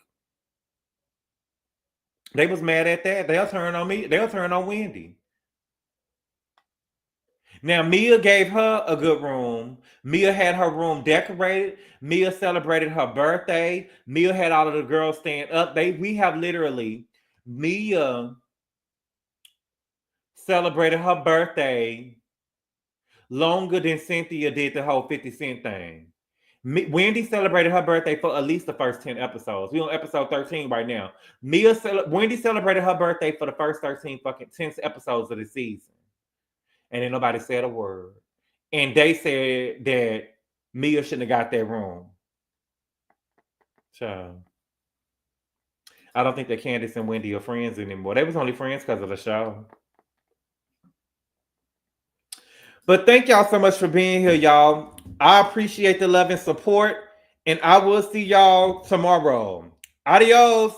They was mad at that. They'll turn on me. They'll turn on Wendy. Now, Mia gave her a good room. Mia had her room decorated. Mia celebrated her birthday. Mia had all of the girls stand up. We have literally, Mia celebrated her birthday longer than Cynthia did the whole 50 Cent thing. Wendy celebrated her birthday for at least the first 10 episodes. We're on episode 13 right now. Wendy celebrated her birthday for the first 10 episodes of the season. And then nobody said a word. And they said that Mia shouldn't have got that room. So I don't think that Candace and Wendy are friends anymore. They was only friends because of the show. But thank y'all so much for being here, y'all. I appreciate the love and support. And I will see y'all tomorrow. Adios.